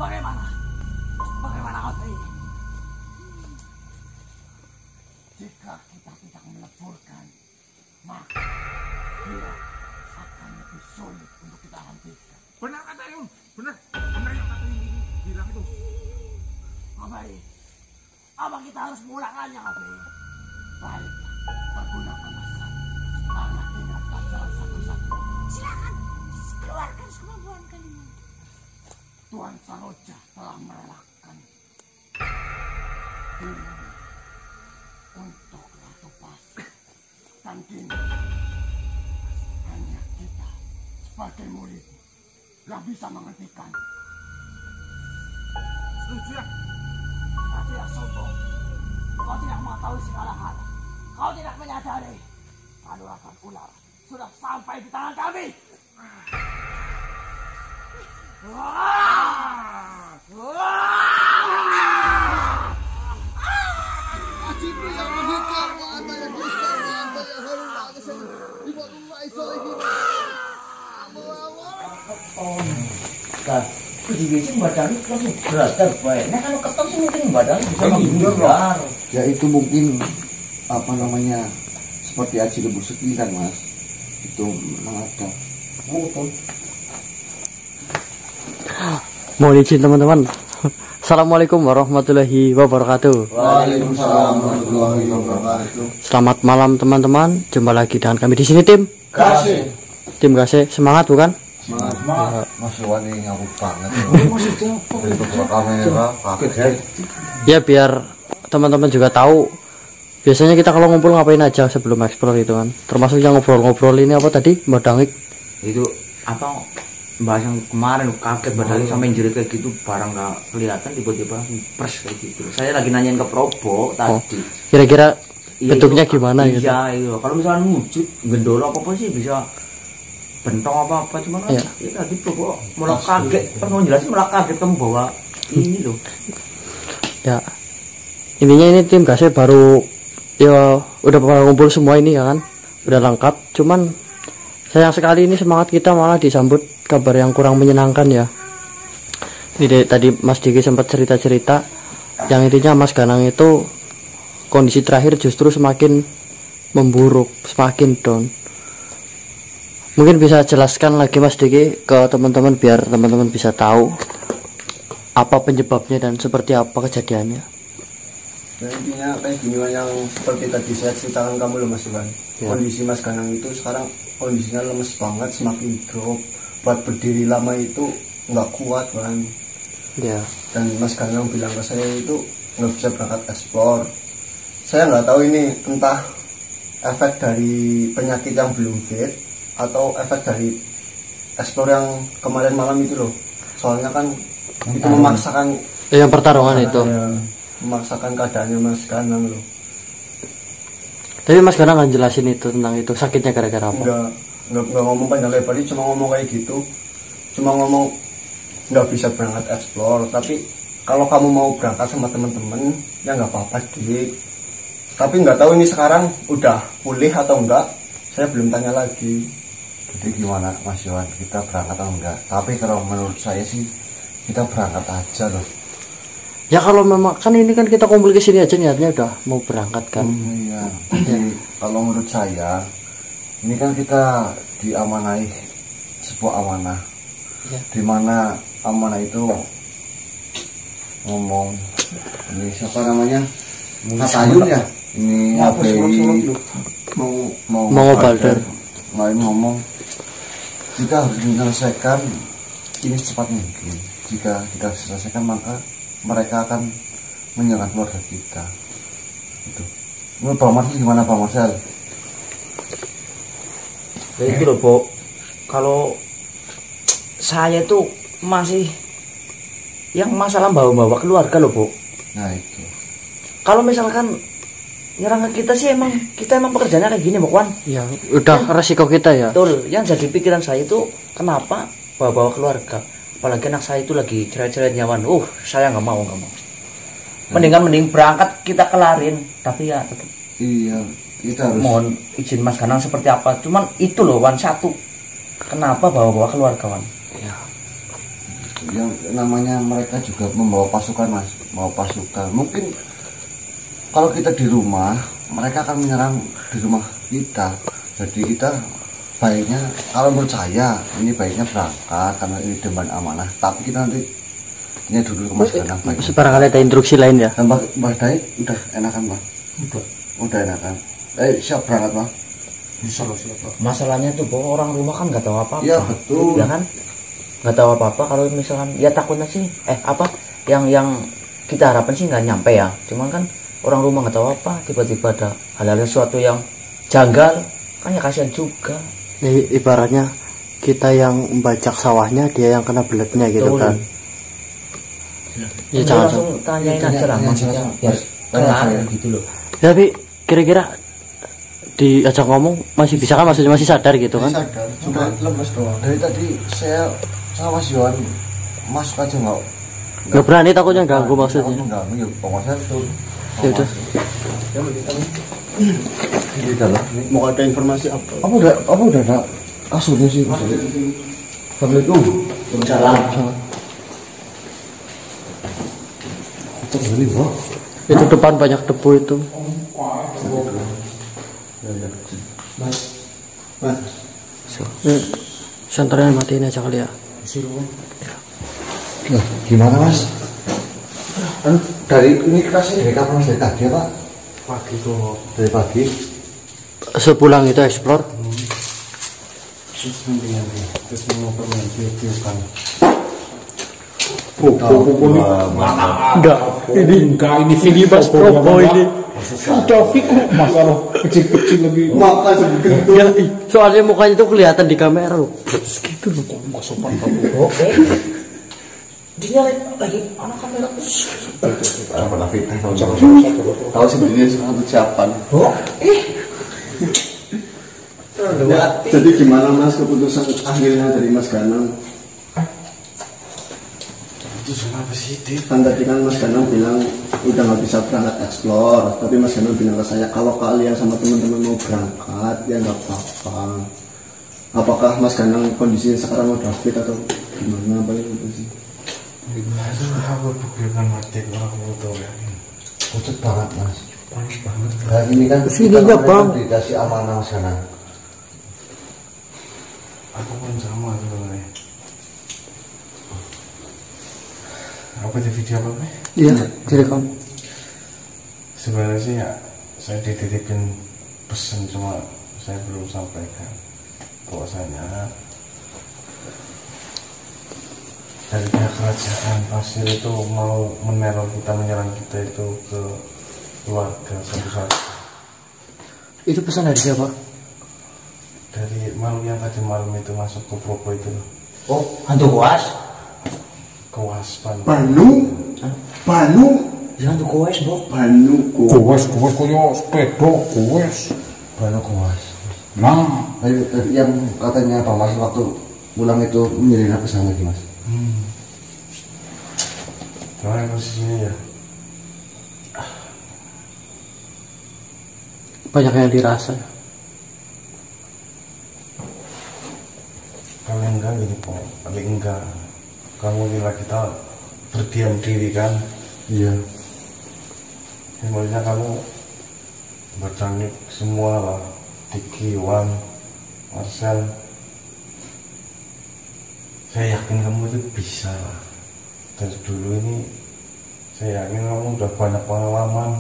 Bagaimana? Bagaimana kau ini? Jika kita tidak meleburkan, maka dia akan lebih sulit untuk kita hentikan. Benar kata Yun, benar yang kata ini bilang itu. Baik, apa kita harus mengulangkannya, Baik? Baik, pergunakan masa karena ini adalah jalan satu-satu. Silakan, keluarkan kemampuan kalian. Tuan Saroja telah merelakan ini untuk Ratu Pasir. Dan kini hanya kita sebagai murid yang bisa menghentikan. Setuju ya? Kau tidak sombong. Kau tidak mengetahui segala hal. Kau tidak menyadari kanuragan ular sudah sampai di tangan kami. Jadi badan itu langsung berat baik. Nah kalau ketok sih mungkin badan bisa menghindar. Ya itu mungkin apa namanya seperti aji lembu sekitar mas. Itu ada. Betul. Mohon izin teman-teman. Assalamualaikum warahmatullahi wabarakatuh. Waalaikumsalam warahmatullahi wabarakatuh. Selamat malam teman-teman. Jumpa lagi dengan kami di sini tim Kasih. Tim Kasih. Semangat bukan? Semangat. Mas Wani ngaruh banget. Untuk kamera kaget. Ya biar teman-teman juga tahu. Biasanya kita kalau ngumpul ngapain aja sebelum eksplor itu kan. Termasuk yang ngobrol-ngobrol ini apa tadi Mbak Dangik. Itu apa bahas yang kemarin kaget badannya sampai jerit kayak gitu, barang nggak kelihatan tiba-tiba pers kayak gitu. Saya lagi nanyain ke Probo tadi. Kira-kira Iya, bentuknya itu, gimana gitu? Iya. Kalau misalnya wujud gendoro apa sih bisa bentong apa cuma kan iya. Ya tadi Probo malah kaget. Pas mau jelasin malah kaget kamu bawa ini loh. Ya. Intinya ini tim Kasih baru ya udah pada ngumpul semua ini ya kan. Udah lengkap. Cuman sayang sekali ini semangat kita malah disambut kabar yang kurang menyenangkan ya. Ini tadi Mas Diki sempat cerita-cerita yang intinya Mas Ganang itu kondisi terakhir justru semakin memburuk, semakin down. Mungkin bisa jelaskan lagi Mas Diki ke teman-teman biar teman-teman bisa tahu apa penyebabnya dan seperti apa kejadiannya. Ya, intinya kayak gini yang seperti tadi saya ceritakan kamu loh Mas Iwan. Ya. Kondisi Mas Ganang itu sekarang kondisinya lemes banget, semakin drop. Buat berdiri lama itu nggak kuat kan. Ya. Dan Mas Ganang bilang ke saya itu nggak bisa berangkat eksplor. Saya nggak tahu ini entah efek dari penyakit yang belum fit atau efek dari eksplor yang kemarin malam itu loh. Soalnya kan itu memaksakan Yang pertarungan itu. ya, memaksakan keadaannya Mas Ganang loh. Tapi Mas Ganang nggak jelasin itu tentang itu sakitnya gara-gara apa? Enggak ngomong panjang lebar, cuma ngomong kayak gitu. Cuma ngomong nggak bisa berangkat explore, tapi kalau kamu mau berangkat sama teman-teman ya nggak apa-apa Dik. Tapi nggak tahu ini sekarang udah pulih atau enggak, saya belum tanya lagi. Jadi gimana Mas Yohan, kita berangkat atau enggak? Tapi kalau menurut saya sih kita berangkat aja loh. Ya kalau memang kan ini kan kita kumpul ke sini aja niatnya udah mau berangkat kan. Iya. Jadi kalau menurut saya ini kan kita diamanai sebuah amanah. Ya. Di mana amanah itu ngomong ini siapa namanya? Katayun ya. Ini ABI mau Balder. Main ngomong kita harus menyelesaikan ini secepat mungkin. Jika kita selesaikan maka mereka akan menyerang keluarga kita. Itu. Menurut Pak Marcel gimana Pak Marcel? Ya itu loh, Bo. Kalau saya tuh masih yang masalah bawa-bawa keluarga loh, Bo. Nah itu. Kalau misalkan nyerang ke kita sih kita emang pekerjaannya kayak gini, Bo Wan. Ya udah resiko kita ya. Betul. Yang jadi pikiran saya itu kenapa bawa-bawa keluarga? Apalagi anak saya itu lagi ceret-ceret nyawan. Saya nggak mau. Mending berangkat kita kelarin. Tapi ya tetap. Iya, kita harus. Mohon izin Mas Ganang seperti apa. Cuman itu loh Wan, satu. Kenapa bawa-bawa keluarga Wan? Ya. yang namanya mereka juga membawa pasukan mas, membawa pasukan. Mungkin kalau kita di rumah, mereka akan menyerang di rumah kita. Jadi kita baiknya, kalau menurut saya ini baiknya berangkat karena ini dewan amanah. Tapi kita nanti ini dulu ke Mas Danang baik. Barangkali ada instruksi lain ya. Dan Mbak Dai udah enakan Mas? Udah enakan. Siap berangkat Mas? Bisa loh, siapa? Masalahnya tuh bahwa orang rumah kan nggak tahu apa-apa. Iya betul. Ya kan? Nggak tahu apa-apa kalau misalkan ya takutnya sih yang kita harapkan sih nggak nyampe ya. Cuman kan orang rumah nggak tahu apa, tiba-tiba ada hal-hal sesuatu yang janggal, kan ya kasihan juga. Ini ibaratnya kita yang membajak sawahnya, dia yang kena beletnya gitu Betul. kan. Ya, jangan langsung tanyain aja lah maksudnya biar kelar gitu loh. Tapi kira-kira diajak ngomong masih bisa kan, maksudnya masih sadar gitu kan? Sadar, cuma lemes doang. Dari tadi saya sama Mas Yohan masuk aja Nggak berani, takutnya ganggu maksudnya. Mengganggu ya pokoknya tuh. Ya udah. Di dalam mau ada informasi apa? Apa udah ada kasurnya sih Mas? Assalamualaikum. Waalaikumsalam. Terus ini Bro. Itu depan banyak debu itu. Mas. Senternya matiin aja kali ya. Nah, gimana Mas? Dari ini kasih dari kapan Mas? Dari tadi ya Pak? Pagi tuh. Dari pagi. Sepulang itu explore. Terus mau permain video kan. Enggak, ini video Mas Propo ini. Taufik masalah kecil-kecil lebih. Makan segitu. Ya, soalnya mukanya itu kelihatan di kamera loh. Gitu loh, kok nggak sopan kamu. Oke. Dia lagi anak kamera. Apa David? Tahu sebenarnya satu siapan. Oh, Ya, jadi gimana Mas keputusan akhirnya dari Mas Ganang? Itu kenapa sih, Dik? Kan tadi kan Mas Ganang bilang udah nggak bisa berangkat explore, tapi Mas Ganang bilang ke saya kalau kalian sama teman-teman mau berangkat ya nggak apa-apa. Apakah Mas Ganang kondisinya sekarang udah fit atau gimana paling itu sih? Aku pikirkan mati orang tahu ya. Pucet banget Mas. Panas banget. Nah ini kan Sininya, Bang. dikasih amanah Mas Ganang. Aku pun sama sebenarnya. Apa di video apa? Iya, direkam. Sebenarnya sih ya, saya dititipin pesan cuma saya belum sampaikan bahwasanya dari pihak kerajaan Pasir itu mau meneror kita, menyerang kita itu ke keluarga satu-satu. Itu pesan dari siapa? Dari malu yang tadi malam itu masuk ke Propo itu loh. oh, hantu kuas. Kewaspan. Banu, Ya hantu kuas, Bro. Banu, Kuas koyo sepeda kuas. Bano kuas. Nah, Tadi yang katanya Pak Mas waktu pulang itu menjadi pesan lagi Mas. soalnya posisinya ya Banyak yang dirasa. kalau enggak gini po, paling enggak kamu kira kita berdiam diri kan? Iya. Sebenarnya kamu bertanding semua lah, Diki, Wan, Marcel. Saya yakin kamu itu bisa lah. Dari dulu ini saya yakin kamu udah banyak pengalaman.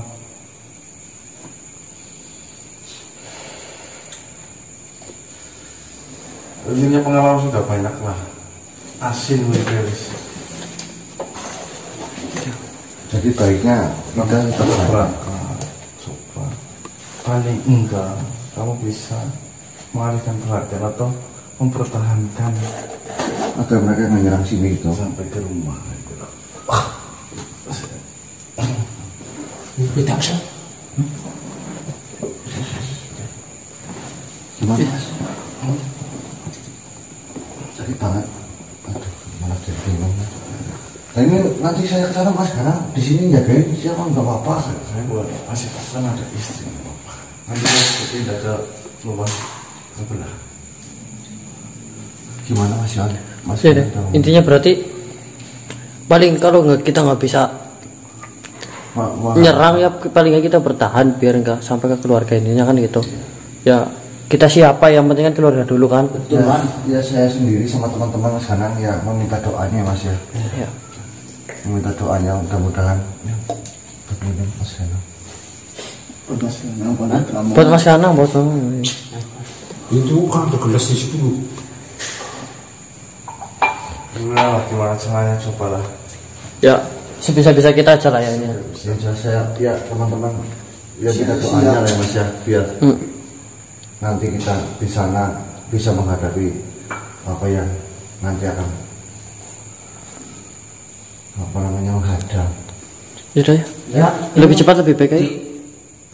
Intinya pengalaman sudah banyak lah. Asin beres. Jadi baiknya kita tetap Berangkat, coba. Paling enggak kamu bisa mengalihkan perhatian atau mempertahankan agar mereka menyerang sini itu. sampai ke rumah gitu loh. Beda sih. Gimana Mas? Sakit banget. Aduh, malah jadi bingung. Nah ini nanti saya ke sana Mas karena di sini jagain siapa nggak apa-apa. Saya buat masih kan ada istri nggak apa-apa. Nanti saya tidak ada lubang sebelah. Gimana Mas Yan? Mas Ya deh. tahu. Intinya berarti paling kalau kita nggak bisa nyerang ya paling nggak kita bertahan biar nggak sampai ke keluarga ininya kan gitu ya. Kita siapa yang penting kan keluarga dulu kan. Ya saya sendiri sama teman-teman Mas Ganan ya meminta doanya Mas ya. Ya. Meminta doanya mudah-mudahan ya, begini Mas Ganan. Buat Mas Kanang, buat kamu. Itu kan ada gelas di situ. Gimana caranya cobalah. Ya, sebisa-bisa kita aja lah ya ini. Ya saya ya teman-teman ya minta doanya lah ya Mas ya biar nanti kita di sana bisa menghadapi apa yang nanti akan menghadap. Yaudah ya. Ya, Lebih cepat lebih baik aja.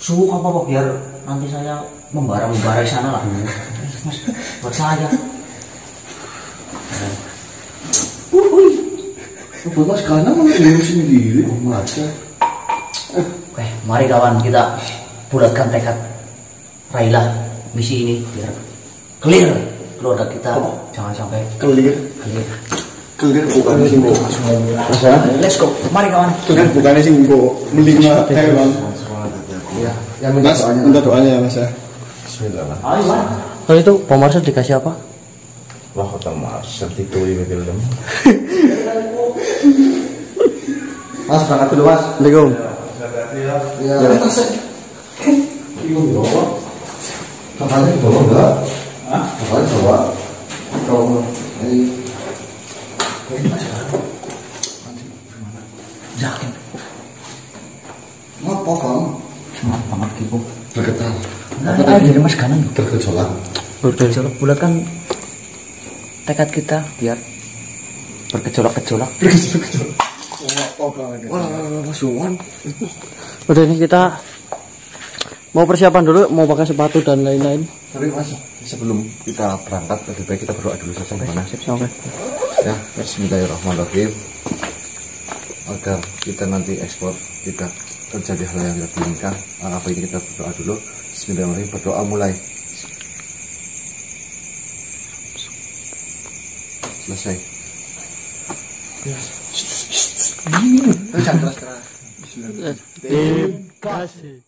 Suhu apa Pak biar nanti saya membara di sana lah. Mas, buat saya. Buat Mas Ganan malah minum sendiri Mas. Oke, mari kawan kita bulatkan tekad raihlah misi ini biar clear keluarga kita. Jangan sampai Clear bukannya sing mbok. let's go. Mari kawan. Kan bukannya sing mbok melima Bang. Ya, yang minta Mas, doanya. minta doanya ya Mas ya. Bismillah. Ayo, Mas. Kalau itu Pak Marcel dikasih apa? Wah kota Marcel itu mikir dem. Mas berangkat dulu Mas. Assalamualaikum. Ya. Makanya dibawa enggak? Hah? Makanya dibawa. Kalau ini Yakin. ngapa Bang? Semangat banget gitu. Bergetar. Nah, dari Mas Ganan Bergejolak. Bergejolak. bulatkan tekad kita biar bergejolak-gejolak. Wah, Mas Yowan. Udah ini kita mau persiapan dulu, mau pakai sepatu dan lain-lain. Tapi Mas, sebelum kita berangkat lebih baik kita berdoa dulu saja gimana? Oke. Ya, bismillahirrahmanirrahim. Agar kita nanti ekspor tidak terjadi hal yang tidak diinginkan. Apa ini kita berdoa dulu. Bismillahirrahmanirrahim. Berdoa mulai. Selesai. Jangan keras-keras. Dikasih.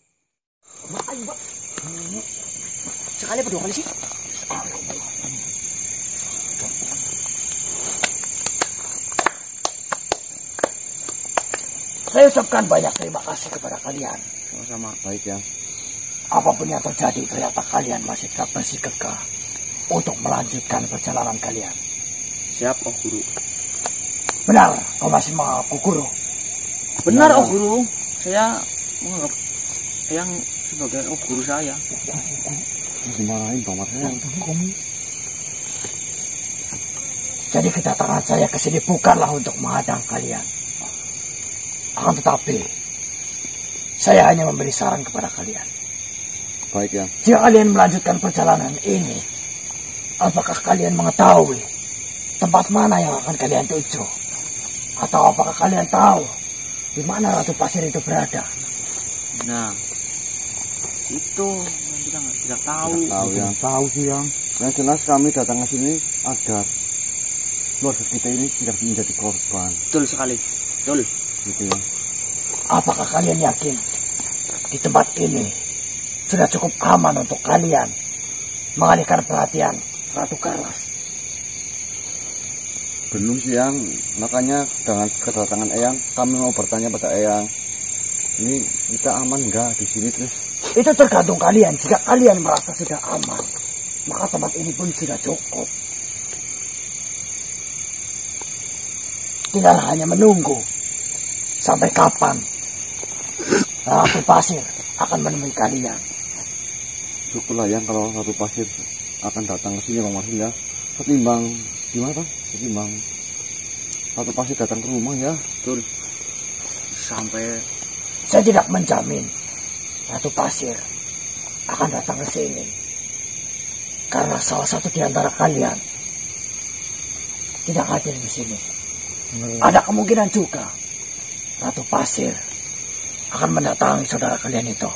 Sekali apa 2 kali sih? Saya ucapkan banyak terima kasih kepada kalian. Sama-sama. Baik ya. Apapun yang terjadi, ternyata kalian masih tetap bersikeras untuk melanjutkan perjalanan kalian. Siap, Oh Guru. Benar, kau masih mengaku guru. Benar, Oh Guru. Saya menganggap yang sebagai Oh Guru saya. Dimarahin Bang Marcel. Jadi kedatangan saya ke sini bukanlah untuk menghadang kalian. Akan tetapi, saya hanya memberi saran kepada kalian. Baik ya. Jika kalian melanjutkan perjalanan ini, apakah kalian mengetahui tempat mana yang akan kalian tuju? Atau apakah kalian tahu di mana Ratu Pasir itu berada? Nah, itu yang kita nggak bisa tahu. Tahu yang tahu sih yang. Yang jelas kami datang ke sini agar keluarga kita ini tidak menjadi korban. Betul sekali. Betul. Gitu ya. Apakah kalian yakin di tempat ini sudah cukup aman untuk kalian mengalihkan perhatian Ratu Karlas? Belum sih yang. Makanya dengan kedatangan Eyang kami mau bertanya pada Eyang. Ini kita aman enggak di sini terus? Itu tergantung kalian. Jika kalian merasa sudah aman, maka tempat ini pun sudah cukup. Tinggal hanya menunggu sampai kapan Ratu Pasir akan menemui kalian. Syukurlah yang kalau Ratu Pasir akan datang ke sini Bang Marcel ya. Ketimbang gimana Bang? Ketimbang Ratu Pasir datang ke rumah ya. Betul. Sampai Saya tidak menjamin Ratu Pasir akan datang ke sini. Karena salah satu di antara kalian tidak hadir di sini. Ada kemungkinan juga Ratu Pasir akan mendatangi saudara kalian itu.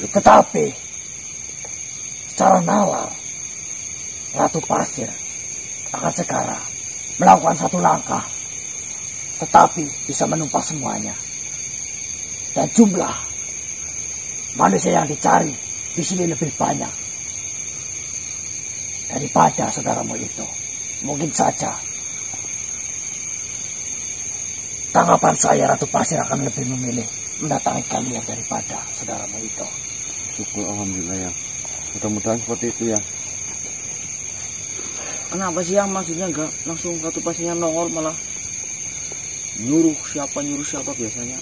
Tetapi secara nalar Ratu Pasir akan segera melakukan satu langkah, tetapi bisa menumpas semuanya. Dan jumlah manusia yang dicari di sini lebih banyak daripada saudaramu itu. Mungkin saja tanggapan saya, Ratu Pasir akan lebih memilih mendatangi kalian daripada saudaramu itu. Syukur alhamdulillah ya. Mudah-mudahan seperti itu ya. Kenapa sih yang maksudnya enggak langsung Ratu Pasirnya nongol, malah nyuruh siapa biasanya?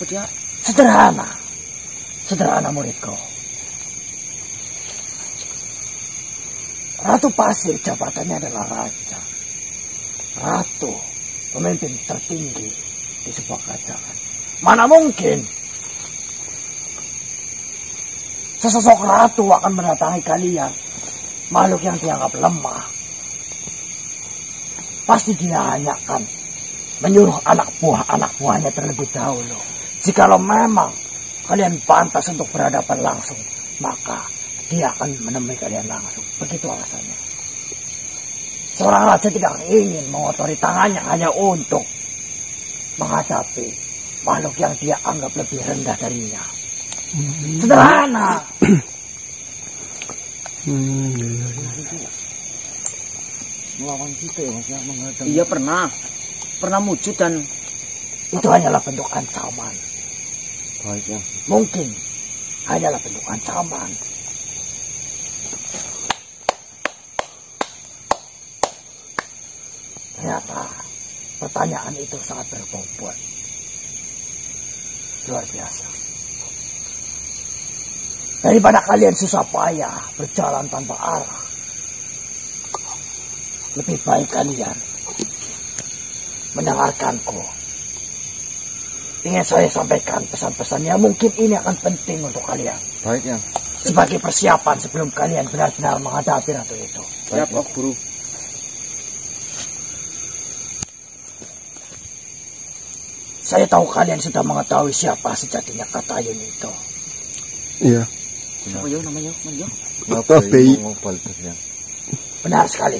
Dia sederhana muridku. Ratu Pasir jabatannya adalah raja, ratu, pemimpin tertinggi di sebuah kerajaan. Mana mungkin sesosok ratu akan mendatangi kalian, makhluk yang dianggap lemah. Pasti dia hanya akan menyuruh anak buahnya terlebih dahulu. Jikalau memang kalian pantas untuk berhadapan langsung, maka dia akan menemui kalian langsung. Begitu alasannya. Seorang raja tidak ingin mengotori tangannya hanya untuk menghadapi makhluk yang dia anggap lebih rendah darinya. Sederhana. Melawan kita ya Mas ya, menghadang. Iya pernah wujud, dan itu hanyalah bentuk ancaman. Baik ya. Mungkin hanyalah bentuk ancaman. Ternyata pertanyaan itu sangat berbobot. Luar biasa. Daripada kalian susah payah berjalan tanpa arah, lebih baik kalian mendengarkanku. Ingin saya sampaikan pesan-pesan yang mungkin ini akan penting untuk kalian. Baik ya. Sebagai persiapan sebelum kalian benar-benar menghadapi ratu itu. siap, oh guru. Saya tahu kalian sudah mengetahui siapa sejatinya Katayun itu. Iya. Siapa yo namanya? Bayi. Benar sekali.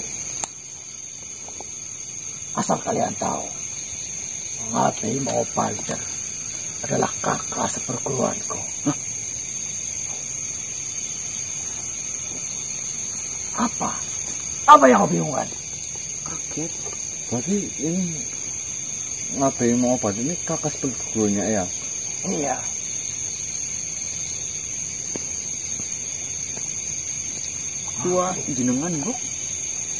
Asal kalian tahu, Ngabei Maobalder adalah kakak seperguruanku. Apa yang kau bingungkan? Kaget. Berarti ini Ngabei Maobalder ini kakak seperguruannya ya? Iya. Tua jenengan, Bro.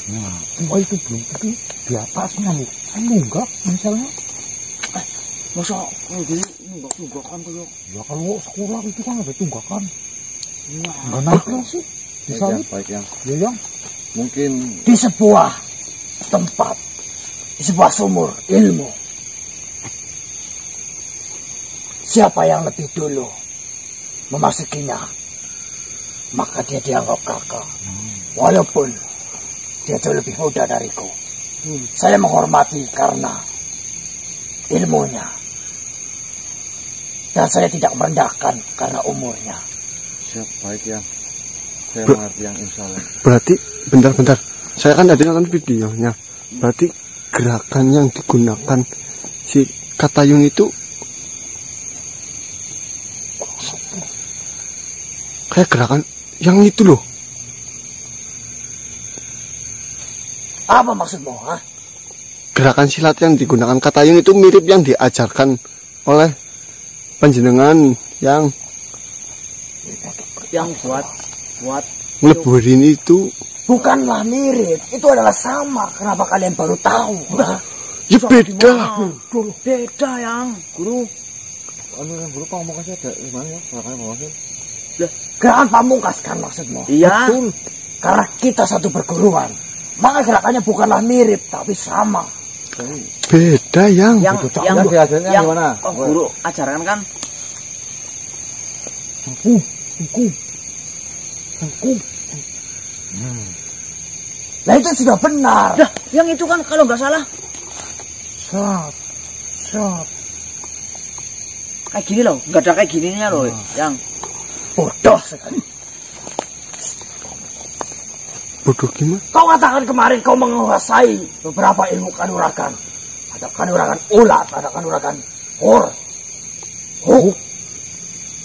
Nah, semua itu belum tentu di atasnya nih. Nunggak misalnya. Masa dia nunggak kan kayak. Ya kalau sekolah itu kan ada tunggakan. Enggak naik lah sih. Bisa Baik ya. Ya yang Mungkin Di sebuah tempat, di sebuah sumur ilmu, siapa yang lebih dulu memasukinya, maka dia dianggap kakak. Walaupun dia jauh lebih muda dariku. Saya menghormati karena ilmunya. Dan saya tidak merendahkan karena umurnya. siap, baik ya. Saya mengerti yang insya Allah. Berarti bentar. Saya kan ada nonton videonya. Berarti gerakan yang digunakan si Katayun itu kayak gerakan yang itu loh. Apa maksudmu, ha? Gerakan silat yang digunakan Katayun itu mirip yang diajarkan oleh panjenengan yang buat ngeleburin itu. Bukanlah mirip, itu adalah sama. Kenapa kalian baru tahu? Ya beda. Beda yang guru. Yang guru pamungkas ada gimana ya? Gerakan pamungkas. Gerakan pamungkas kan maksudmu? Iya. Betul. Karena kita satu perguruan, maka gerakannya bukanlah mirip, tapi sama. Beda yang diajarnya gimana? Oh, guru ajarkan kan? hukum. Nah itu sudah benar. Dah, yang itu kan kalau nggak salah Shot. kayak gini loh, nggak ada kayak gininya loh, yang Bodoh sekali. Bodoh gimana? Kau katakan kemarin kau menguasai beberapa ilmu kanuragan. Ada kanuragan ulat, ada kanuragan hor.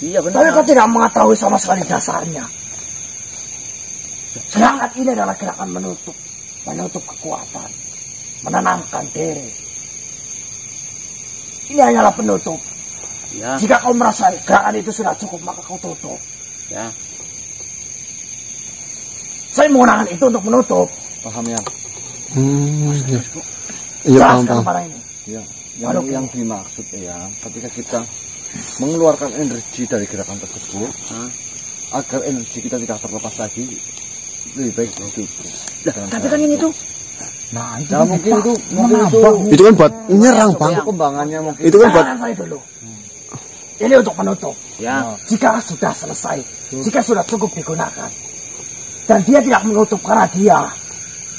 Iya Tapi benar. kau tidak mengetahui sama sekali dasarnya. Gerakan ini adalah gerakan menutup kekuatan, menenangkan diri. Ini hanyalah penutup. Ya, Jika kau merasa gerakan itu sudah cukup, maka kau tutup. ya. Saya menggunakan itu untuk menutup. Paham ya? Iya. Iya, Jelaskan paham. kepada ini. Ya, Aduh, yang dimaksud ya, ketika kita mengeluarkan energi dari gerakan tersebut, agar energi kita tidak terlepas lagi, lebih baik ditutup. Tapi kan ini tuh Nah, itu Nah, kan mungkin itu menambah. Itu kan buat nyerang, Bang. itu kembangannya mungkin. Itu kan buat Dengarkan saya dulu. Ini untuk penutup. ya. Jika sudah selesai, jika sudah cukup digunakan, dan dia tidak menutup karena dia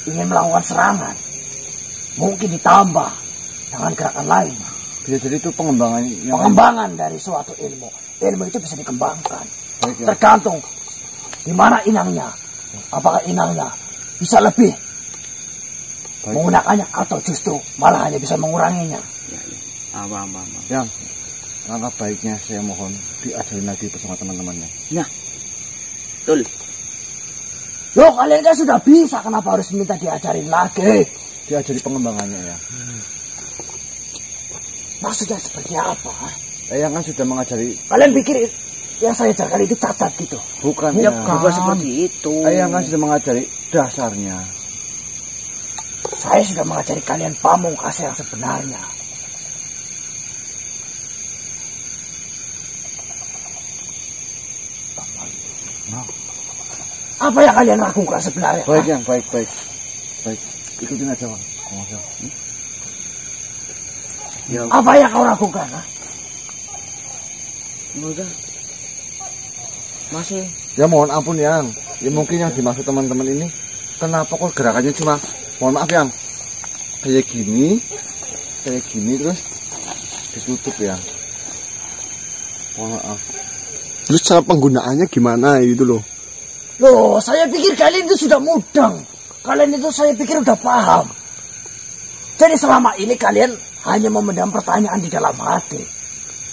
ingin melakukan serangan, mungkin ditambah dengan gerakan lain. Bisa jadi itu pengembangan yang Pengembangan dari suatu ilmu. Ilmu itu bisa dikembangkan. baik ya. Tergantung di mana inangnya. Apakah inangnya bisa lebih Baik. menggunakannya atau justru malah hanya bisa menguranginya. Apa. Yang langkah baiknya saya mohon diajarin lagi bersama teman-temannya. Betul. Loh, kalian kan sudah bisa, kenapa harus minta diajarin lagi? Diajari pengembangannya ya. Maksudnya seperti apa? Yang kan sudah mengajari, Kalian pikir yang saya ajarkan itu cacat gitu? bukan Ya, ya. bukan seperti itu. Yang kan sudah mengajari dasarnya. Saya sudah mengajari kalian pamungkas yang sebenarnya. Apa yang kalian lakukan sebenarnya? Baik yang baik. Ikutin aja Bang. Ya, Apa yang kau lakukan? Ha? udah. Masih. Ya mohon ampun yang. Ya mungkin yang dimaksud teman-teman ini, kenapa kok gerakannya cuma, mohon maaf yang, kayak gini terus ditutup ya. Mohon maaf. terus cara penggunaannya gimana gitu loh. Loh, saya pikir kalian itu sudah mudeng. Kalian itu saya pikir udah paham. Jadi selama ini kalian hanya memendam pertanyaan di dalam hati.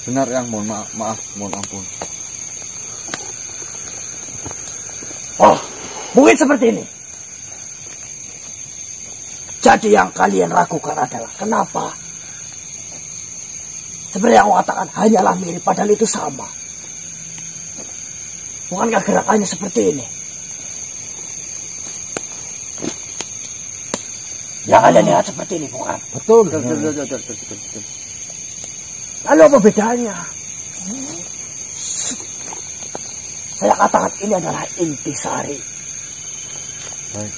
Benar yang, mohon maaf, mohon ampun. Oh, mungkin seperti ini. Jadi yang kalian ragukan adalah kenapa? Seperti yang aku katakan, hanyalah mirip, padahal itu sama. Bukankah gerakannya seperti ini? Yang kalian lihat seperti ini, bukan? Betul. Betul. Lalu apa bedanya? Saya katakan ini adalah intisari. Baik.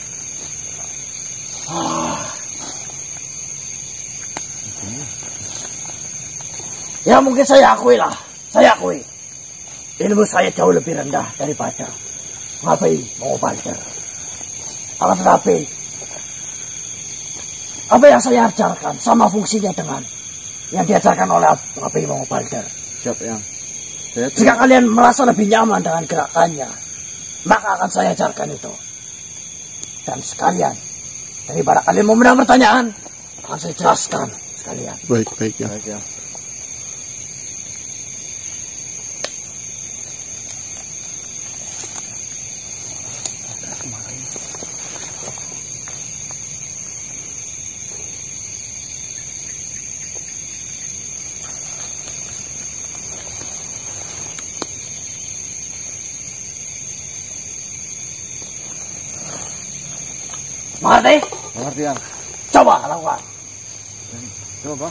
Ya mungkin saya akui lah. Saya akui. Ilmu saya jauh lebih rendah daripada Ngapai Mongobalter. Akan tetapi, apa yang saya ajarkan sama fungsinya dengan yang diajarkan oleh Ngapai Mongobalter. Siap yang. Saya Jika kalian merasa lebih nyaman dengan gerakannya, maka akan saya ajarkan itu. Dan sekalian, daripada kalian mau menang pertanyaan, akan saya jelaskan sekalian. Baik ya. baik ya. Mengerti? Mengerti yang. Coba lakukan. Coba.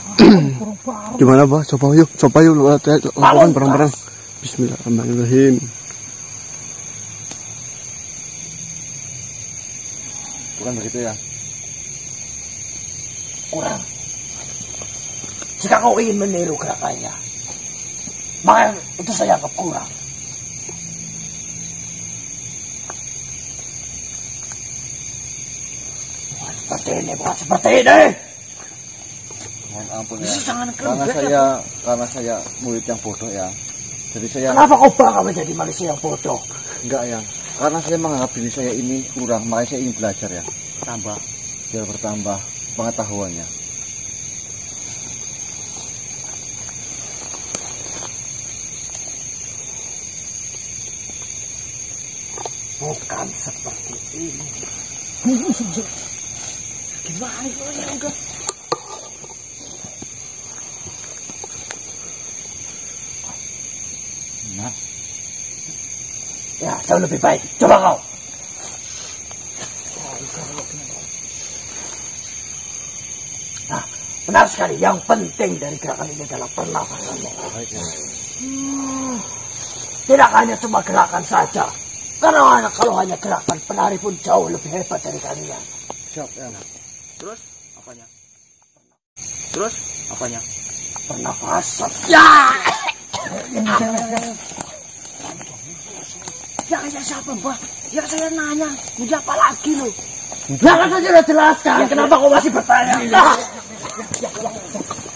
Gimana, Pak? Coba yuk lakukan bareng-bareng. Bismillahirrahmanirrahim. Bukan begitu ya. Kurang. Jika kau ingin meniru gerakannya, maka itu saya anggap kurang. Bukan seperti ini. Mohon ampun ya. Ini jangan Karena saya murid yang bodoh ya. Jadi saya Kenapa kau bangga menjadi manusia yang bodoh? enggak yang. Karena saya menganggap diri saya ini kurang, makanya saya ingin belajar ya. Tambah. Biar bertambah pengetahuannya. Bukan seperti ini. Gimana itu ya udah? Nah, ya jauh lebih baik. Coba kau. Nah, benar sekali. Yang penting dari gerakan ini adalah pernafasannya. Tidak hanya cuma gerakan saja. Karena kalau hanya gerakan, penari pun jauh lebih hebat dari kalian. siap ya. Terus apanya? Terus apanya? Pernafasan. Ya! Ya kayak siapa mbak? Ya saya nanya, udah apa lagi lo? Ya kan saya sudah jelaskan. Kenapa kau masih bertanya?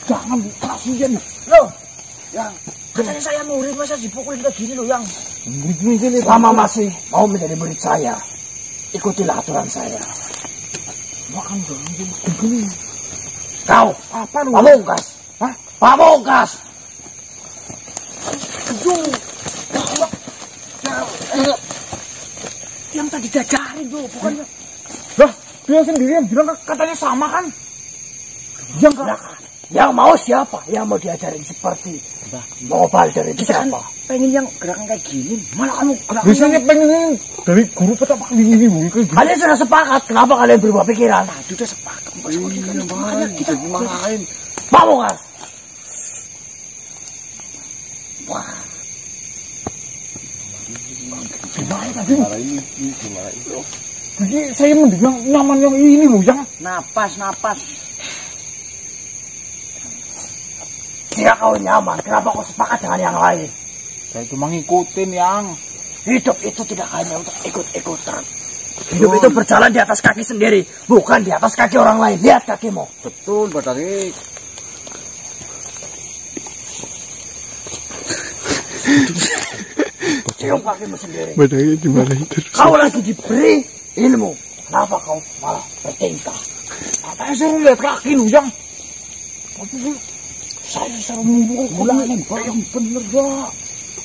Jangan kasihan. Loh, yang katanya saya murid masa dipukulin kayak gini lo yang. Selama masih mau menjadi murid saya, ikutilah aturan saya. Makan dong. Kau, Apa lu? pamungkas. Hah? Pamungkas. Yang tadi diajarin tuh, bukannya. Lah, dia sendiri yang bilang katanya sama kan? Yang Nah, yang mau siapa? Yang mau diajarin seperti Mobile dari Kita kan siapa? pengen yang gerakan kayak gini, malah kamu gerakan biasanya pengen dari guru pertama kali ini kayak gitu. Kalian sudah sepakat. Kenapa kalian berubah pikiran? tadi udah sepakat. Iya, makanya kita dimarahin. Pamungkas. Wah, Gimana tadi? Gimana ini? Gimana itu? Jadi saya mendengar nyaman yang ini loh, yang Napas. jika kau nyaman, kenapa kau sepakat dengan yang lain? saya cuma ngikutin yang. Hidup itu tidak hanya untuk ikut-ikutan. Hidup itu berjalan di atas kaki sendiri, bukan di atas kaki orang lain. Lihat kakimu. Betul, Pak Tarik. Cium kakimu sendiri. Badai dimarahin terus. Kau lagi diberi ilmu. Kenapa kau malah bertingkah? Katanya saya lihat kaki lu yang. Tapi saya suruh memukul gulanya yang bener ya.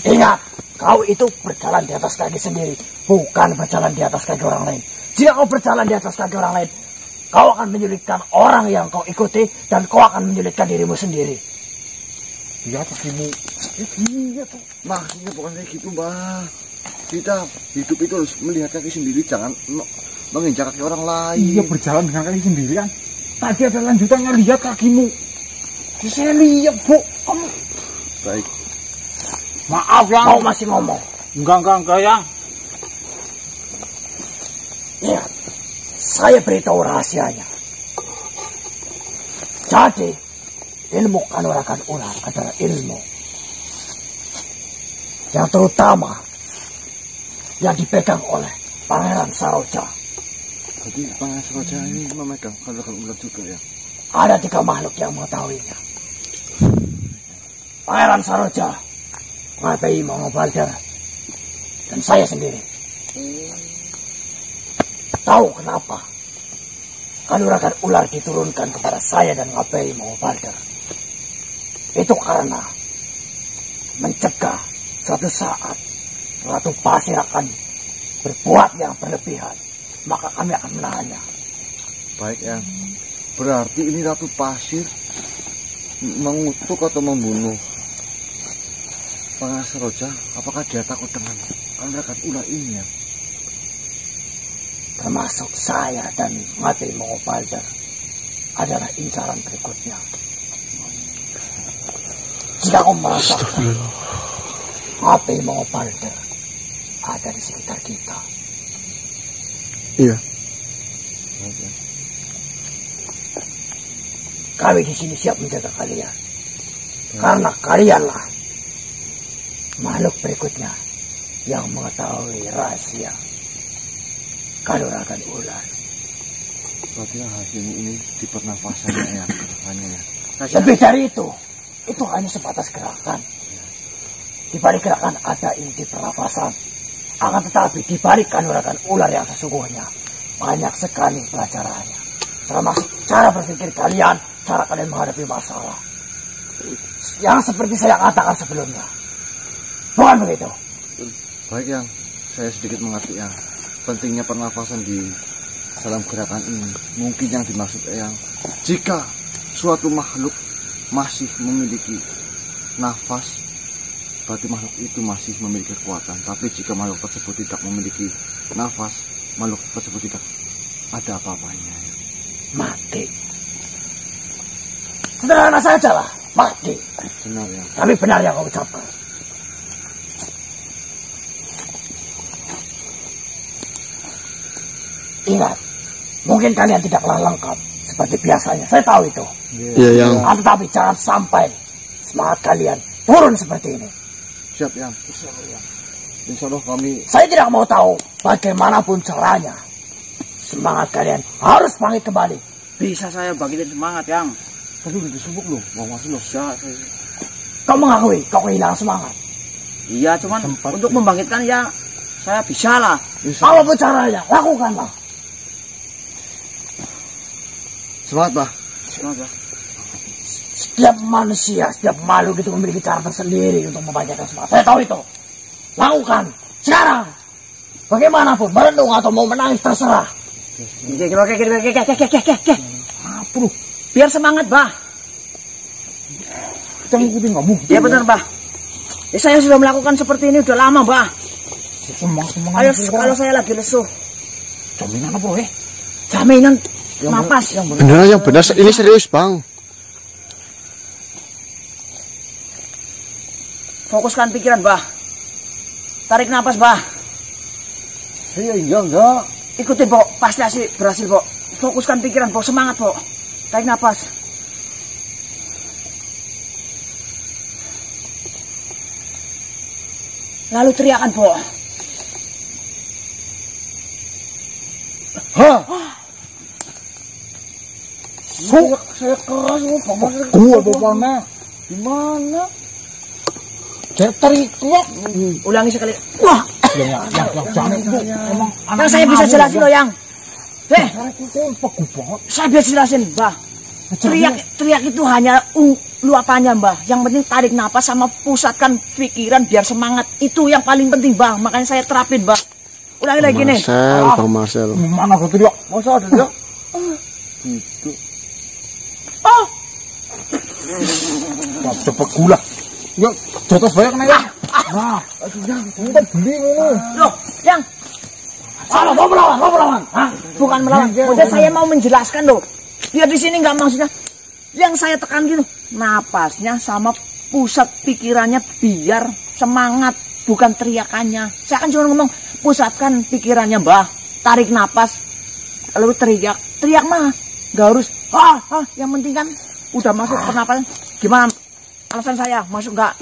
Ingat, kau itu berjalan di atas kaki sendiri, bukan berjalan di atas kaki orang lain. Jika kau berjalan di atas kaki orang lain, kau akan menyulitkan orang yang kau ikuti dan kau akan menyulitkan dirimu sendiri. Di atas kakimu. Iya tuh. Maksudnya bukan kayak gitu, Mbah. Kita hidup itu harus melihat kaki sendiri, jangan menginjak kaki orang lain. Iya berjalan dengan kaki sendiri kan. Tadi ada lanjutannya lihat kakimu. Ya, saya lihat bu. Kamu. Baik. Maaf yang. Kau masih ngomong. Enggak yang. Ingat, saya beritahu rahasianya. Jadi, ilmu kanuragan ular adalah ilmu yang terutama yang dipegang oleh Pangeran Saroja. Jadi Pangeran Saroja ini memegang kanuragan ular juga ya? Ada 3 makhluk yang mengetahuinya. Pangeran Saroja, Ngapai Mama Balder, dan saya sendiri. Tahu kenapa kanuragan ular diturunkan kepada saya dan Ngapai Mama Balder? Itu karena mencegah suatu saat Ratu Pasir akan berbuat yang berlebihan, maka kami akan menahannya. Baik ya. Berarti ini Ratu Pasir mengutuk atau membunuh Pangeran Saroja. Apakah dia takut dengan kanuragan ular ini ya? Termasuk saya dan Mati Mongopalder adalah incaran berikutnya. Jika kau merasakan Mati Mongopalder ada di sekitar kita, Iya. kami di sini siap menjaga kalian. Karena kalianlah makhluk berikutnya yang mengetahui rahasia kanuragan ular. Berarti hasilnya ini di pernafasannya ya, gerakannya ya. Lebih dari itu hanya sebatas gerakan. Di balik gerakan ada inti pernafasan. Akan tetapi di balik kanuragan ular yang sesungguhnya banyak sekali pelajarannya. Termasuk cara berpikir kalian, cara kalian menghadapi masalah. Yang seperti saya katakan sebelumnya. Bukan begitu? Baik yang saya sedikit mengerti yang pentingnya pernafasan di dalam gerakan ini. Mungkin yang dimaksud yang jika suatu makhluk masih memiliki nafas, berarti makhluk itu masih memiliki kekuatan. Tapi jika makhluk tersebut tidak memiliki nafas, makhluk tersebut tidak ada apa-apanya. Mati. Sederhana saja lah, mati. Benar ya. Tapi benar yang kau ucapkan. Ingat, mungkin kalian tidaklah lengkap seperti biasanya. Saya tahu itu. Iya, yang Tetapi jangan sampai semangat kalian turun seperti ini. Siap yang. Insya Allah kami. Saya tidak mau tahu bagaimanapun caranya. Semangat kalian harus bangkit kembali. Bisa saya bangkitin semangat, Yang. Tadi udah disebut loh, mau masuk loh. Kau mengakui kau kehilangan semangat. Iya, cuman untuk membangkitkan ya saya bisa lah. Apapun caranya, lakukanlah. Semangat Pak. Semangat. Setiap manusia, setiap makhluk itu memiliki cara tersendiri untuk membangkitkan semangat. Saya tahu itu. Lakukan sekarang. Bagaimanapun, merendung atau mau menangis terserah. Oke. Biar semangat, Bah. Jangan ikutin kamu. Ya benar, Bah. Ya, saya sudah melakukan seperti ini udah lama, Bah. Semangat. Ayo, kalau saya lagi lesu. Jaminan apa, Jaminan napas. benar yang benar ini serius bang. Fokuskan pikiran, Bah. Tarik napas, Bah. Iya, enggak. Ikutin, Pok. Pasti berhasil, Pok. Fokuskan pikiran, Pok. Semangat, Pok. Tarik napas. Lalu teriakan, Pok. Saya keras, gua bapaknya. Gimana? Saya tarik kuat. Ulangi sekali. Wah. Jangan itu. Emang Yang saya bisa jelasin loh, Yang. banget. Saya bisa jelasin, Mbah. Teriak itu hanya luapannya, Mbah. Yang penting tarik napas sama pusatkan pikiran biar semangat. Itu yang paling penting, Mbah. Makanya saya terapin, Mbah. Ulangi lagi nih. Bang Marcel. Mana kau teriak? Masa ada teriak? Gitu. Oh, Cepet gula. Ya, jatuh banyak nih. Nah, udah beli ini. loh, Yang. Salah, mau melawan. Hah? Bukan melawan. Udah saya mau menjelaskan loh. Biar di sini nggak maksudnya. Yang saya tekan gitu, napasnya sama pusat pikirannya biar semangat, bukan teriakannya. Saya kan cuma ngomong pusatkan pikirannya, Mbah. Tarik napas, lalu teriak. Teriak mah nggak harus. Yang penting kan udah masuk pernapasan. Gimana? Alasan saya masuk nggak?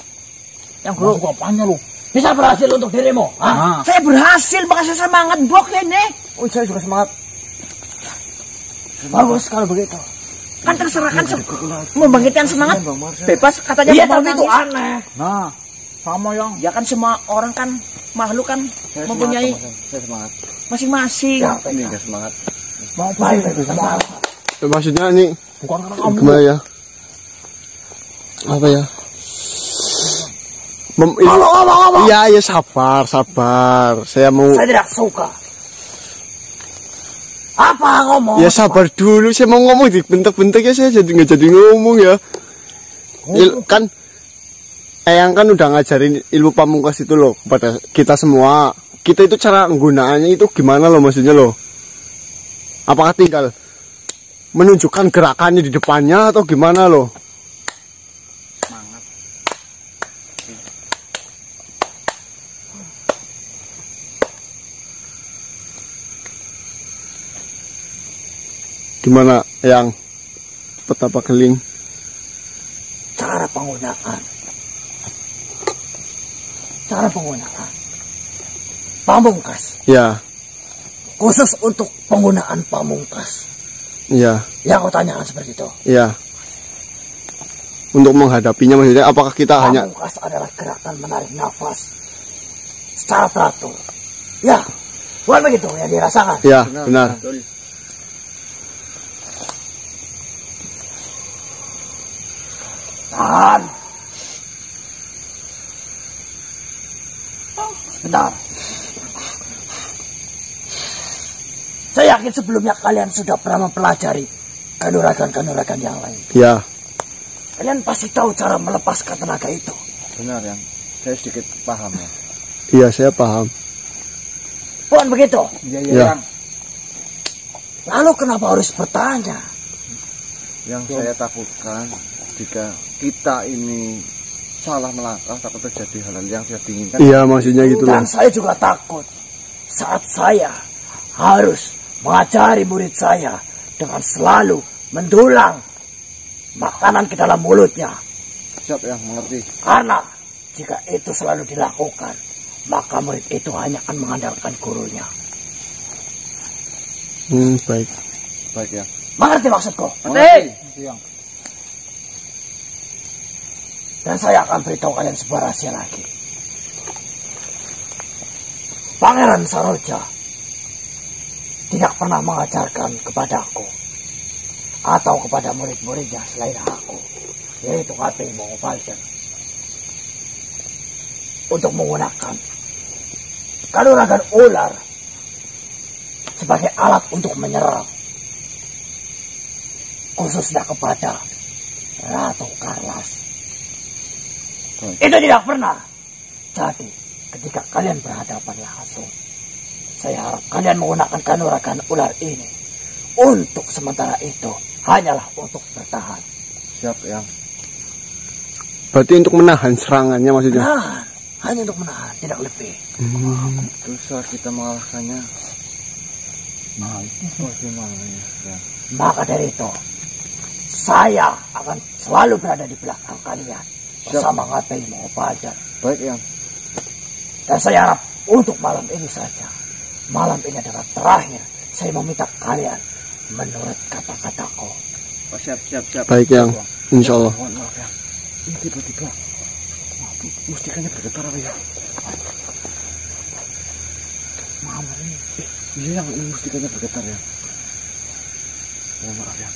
Yang guru. Masuk apanya lu? Bisa berhasil untuk dirimu. Hah? Saya berhasil, makanya saya semangat bok ini. Oh saya juga semangat. Bagus kalau begitu. Kan terserah kan membangkitkan semangat. Bebas katanya. Iya, mau tapi itu nangis. aneh. Nah, sama yang. Ya kan semua orang kan makhluk kan mempunyai Saya semangat. masing-masing. Ya, Ini enggak semangat. mau baik itu sama. Maksudnya ini Bukan karena kamu. gimana ya? Apa ya? Iya, ya sabar. Saya mau. Saya tidak suka. Apa ngomong? Ya sabar dulu, saya mau ngomong dibentak-bentak ya saya jadi nggak jadi ngomong ya. Kan Eyang kan udah ngajarin ilmu pamungkas itu loh kepada kita semua. Kita itu cara penggunaannya itu gimana loh maksudnya loh? Apakah tinggal menunjukkan gerakannya di depannya atau gimana loh? Gimana yang petapa keling? Cara penggunaan pamungkas Ya, khusus untuk penggunaan pamungkas. ya, Yang kau tanyakan seperti itu. ya. Untuk menghadapinya maksudnya apakah kita hanya Pamungkas adalah gerakan menarik nafas secara teratur Ya, bukan begitu yang dirasakan. Ya, benar. Tahan. Sebentar. Saya yakin sebelumnya kalian sudah pernah mempelajari kanuragan-kanuragan yang lain. Ya. Kalian pasti tahu cara melepaskan tenaga itu. Benar, yang saya sedikit paham ya. Iya, saya paham. Bukan begitu? Iya, Ya. Lalu kenapa harus bertanya? Yang saya takutkan jika kita ini salah melangkah takut terjadi hal-hal yang tidak diinginkan. Iya, maksudnya gitu loh. Dan saya juga takut saat saya harus mengajari murid saya dengan selalu mendulang makanan ke dalam mulutnya. Siap yang mengerti. Karena jika itu selalu dilakukan, maka murid itu hanya akan mengandalkan gurunya. Baik. Baik ya. Mengerti maksudku? Mengerti. Dan saya akan beritahu kalian sebuah rahasia lagi. Pangeran Saroja tidak pernah mengajarkan kepadaku atau kepada murid-muridnya selain aku, yaitu Kapten Mongopalden, untuk menggunakan kanuragan ular sebagai alat untuk menyerang, khususnya kepada Ratu Karlas. Itu tidak pernah. Jadi ketika kalian berhadapan langsung, saya harap kalian menggunakan kanuragan ular ini untuk sementara itu hanyalah untuk bertahan. Siap yang. Berarti untuk menahan serangannya maksudnya. Menahan, hanya untuk menahan, tidak lebih. Terus saat kita mengalahkannya, nah itu bagaimana ya? Maka dari itu, saya akan selalu berada di belakang kalian bersama Kapten Mongopalden. Baik yang. Dan saya harap untuk malam ini saja, malam ini adalah terakhir saya meminta kalian menurut kata-kataku. Oh, siap. Baik yang. Insya Allah. Mohon maaf ya. Ini tiba-tiba mustikanya bergetar apa ya? Mama ini. Iya yang ini mustikanya bergetar ya. Mohon maaf ya.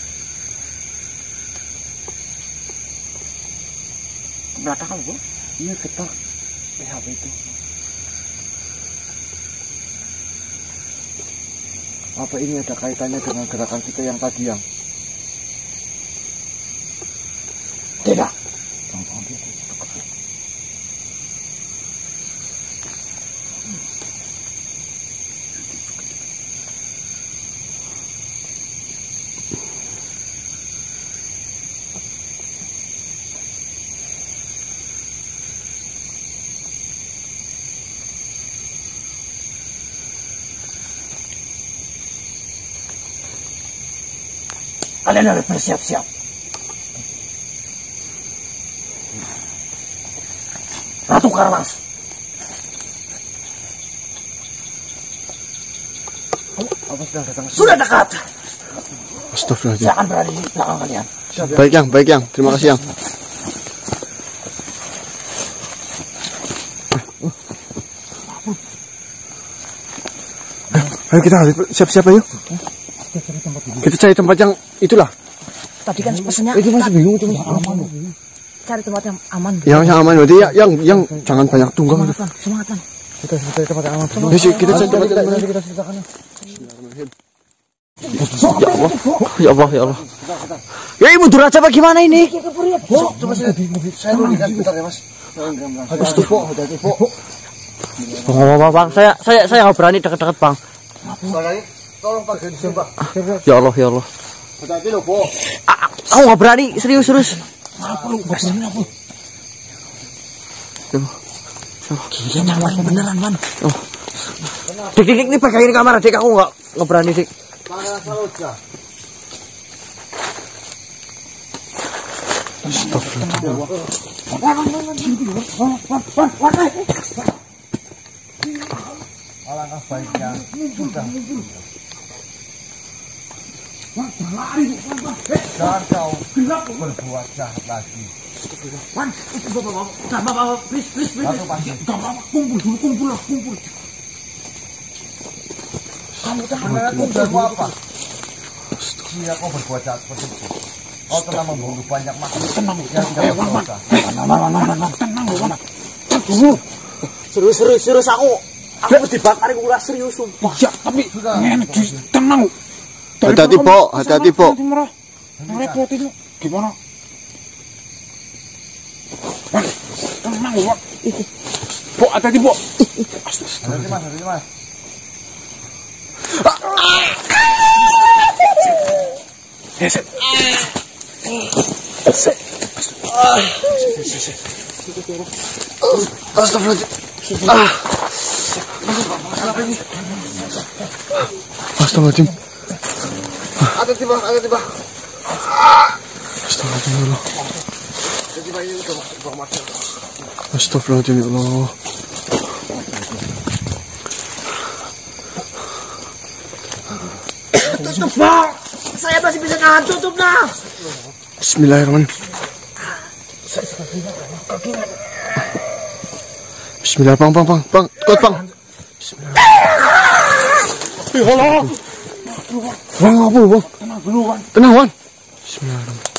Belakang Bu? Iya getar. PHP itu. Apa ini ada kaitannya dengan gerakan kita yang tadi yang? Tidak. Kalian harus bersiap-siap. Ratu Karlas. Apa sedang datang? Sudah dekat. Astagfirullahaladzim. Saya akan berada di belakang kalian. Baik yang. Terima kasih yang. Ayo kita siap-siap ayo. Kita cari tempat yang itulah. Tadi kan pesennya Itu masih bingung itu aman. cari tempat yang aman. Yang aman berarti ya, yang jangan banyak tunggang. Semangat kan. Kita cari tempat yang aman. Ya sih, kita cari tempat yang aman. Kita ceritakan. Ya Allah. Ya ibu mundur aja bagaimana ini? Coba saya dulu lihat bentar ya Mas. Hati-hati, Po. Bang, saya nggak berani dekat-dekat bang. Soalnya tolong Pak Gensi, Pak. Ya Allah. Hati-hati loh, Po. Aku nggak berani, serius. Apa lu? Nggak berani apa? Gila nyawanya beneran man. Dik ini pegangin kamera, Dik, aku nggak berani, Dik. Pangeran Saroja. Alangkah baiknya sudah. Jangan kau berbuat jahat lagi. Bapak, please. Satu pasti. Kumpul. Kamu tujuanmu apa? Iya, kau berbuat jahat seperti itu. Kau telah membunuh banyak makhluk. Tenang, yang tidak berdosa. tenang. Serius aku dibakar ulah serius sumpah. Iya, tapi ngene tenang. Hati-hati, Pok. Hati-hati, Pok. Ngerepotin gimana? Tenang, Pak. Pok, hati-hati, Pok. Hati-hati, Mas. Astagfirullahaladzim. Hati-hati, Bang. Astagfirullah. Astagfirullahaladzim, ya Allah. Tutup, Bang. Saya masih bisa nahan, tutup, nah. Bismillahirrahmanirrahim. Bismillah, Bang. Kuat, Bang. Bismillah. Ya Allah. Bang, apa, Bang? Tenang dulu, Bang. Tenang, Wan. Bismillahirrahmanirrahim.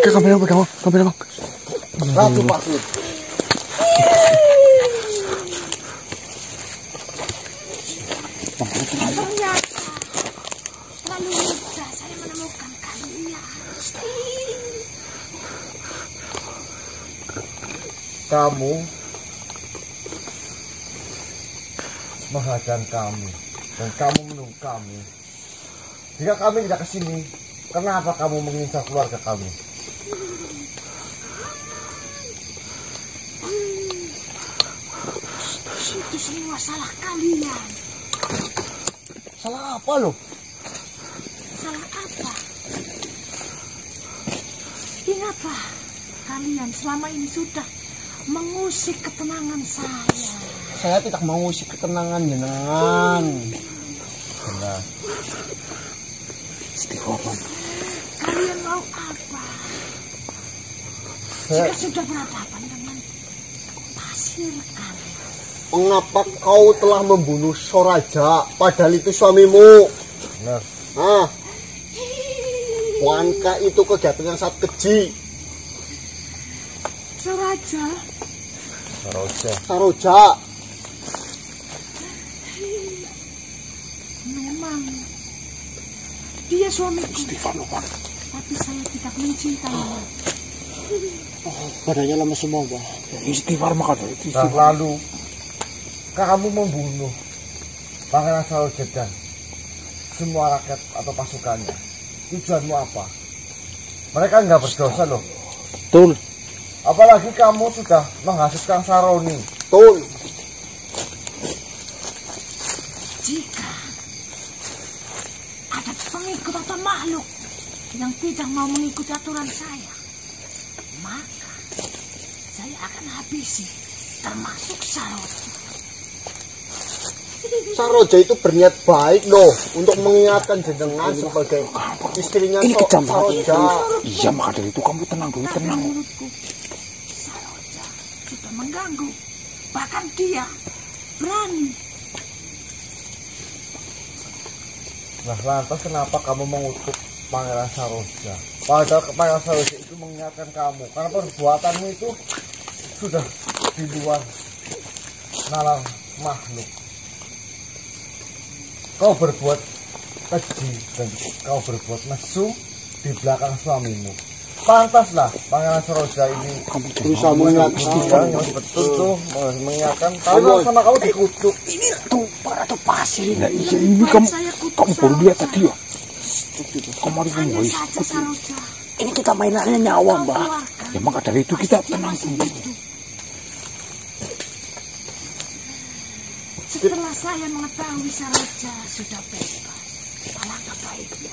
Ke kamera, Bang. Ratu Pasir. Lalu mudah saya menemukan kalian. Kamu menghadang kami dan kamu menunggu kami. Jika kami tidak kesini, kenapa kamu mengincar keluarga kami? Itu semua salah kalian. Salah apa loh? Salah apa? Ingatlah, kalian selama ini sudah mengusik ketenangan saya. Saya tidak mengusik ketenangan jenengan. Nah, Kalian mau apa? Saya- Jika sudah berhadapan dengan pasir kalian. Mengapa kau telah membunuh Soraja padahal itu suamimu? benar. Ah, Wanka itu kegiatan yang sangat keji. Soraja, Saroja, memang dia suamiku. Tapi saya tidak mencintainya. Badannya lemes semua, Bang. Istighfar maka Nah, lalu kamu membunuh Pangeran Saroja dan semua rakyat atau pasukannya. Tujuanmu apa? Mereka nggak berdosa loh. Betul. Apalagi kamu sudah menghasutkan Saroni. betul. Jika ada pengikut atau makhluk yang tidak mau mengikuti aturan saya, maka saya akan habisi, termasuk Saroja. Saroja itu berniat baik loh untuk mengingatkan jenengan sebagai istrinya Ini kejam Saroja. Iya, maka dari itu kamu tenang dulu, Tapi tenang. menurutku, Saroja sudah mengganggu. Bahkan dia berani. Nah, lantas kenapa kamu mengutuk Pangeran Saroja? Padahal Pangeran Saroja itu mengingatkan kamu. Karena perbuatanmu itu sudah di luar nalar makhluk. Kau berbuat keji dan kau berbuat mesum di belakang suamimu. Pantaslah Pangeran Saroja ini Berusaha mengingatkan. betul tuh mengingatkan. Kalau sama kamu dikutuk. Ini tuh para tuh pasir. Nah, iya, Lebih ini baik kamu saya kutuk baru lihat Saroja. tadi ya. Kamu harus Hanya memulai. saja Saroja. Ini kita mainannya nyawa, Mbak. Keluarga. Ya maka dari itu kita tenang dulu. Setelah saya mengetahui Saroja sudah bebas, alangkah baiknya.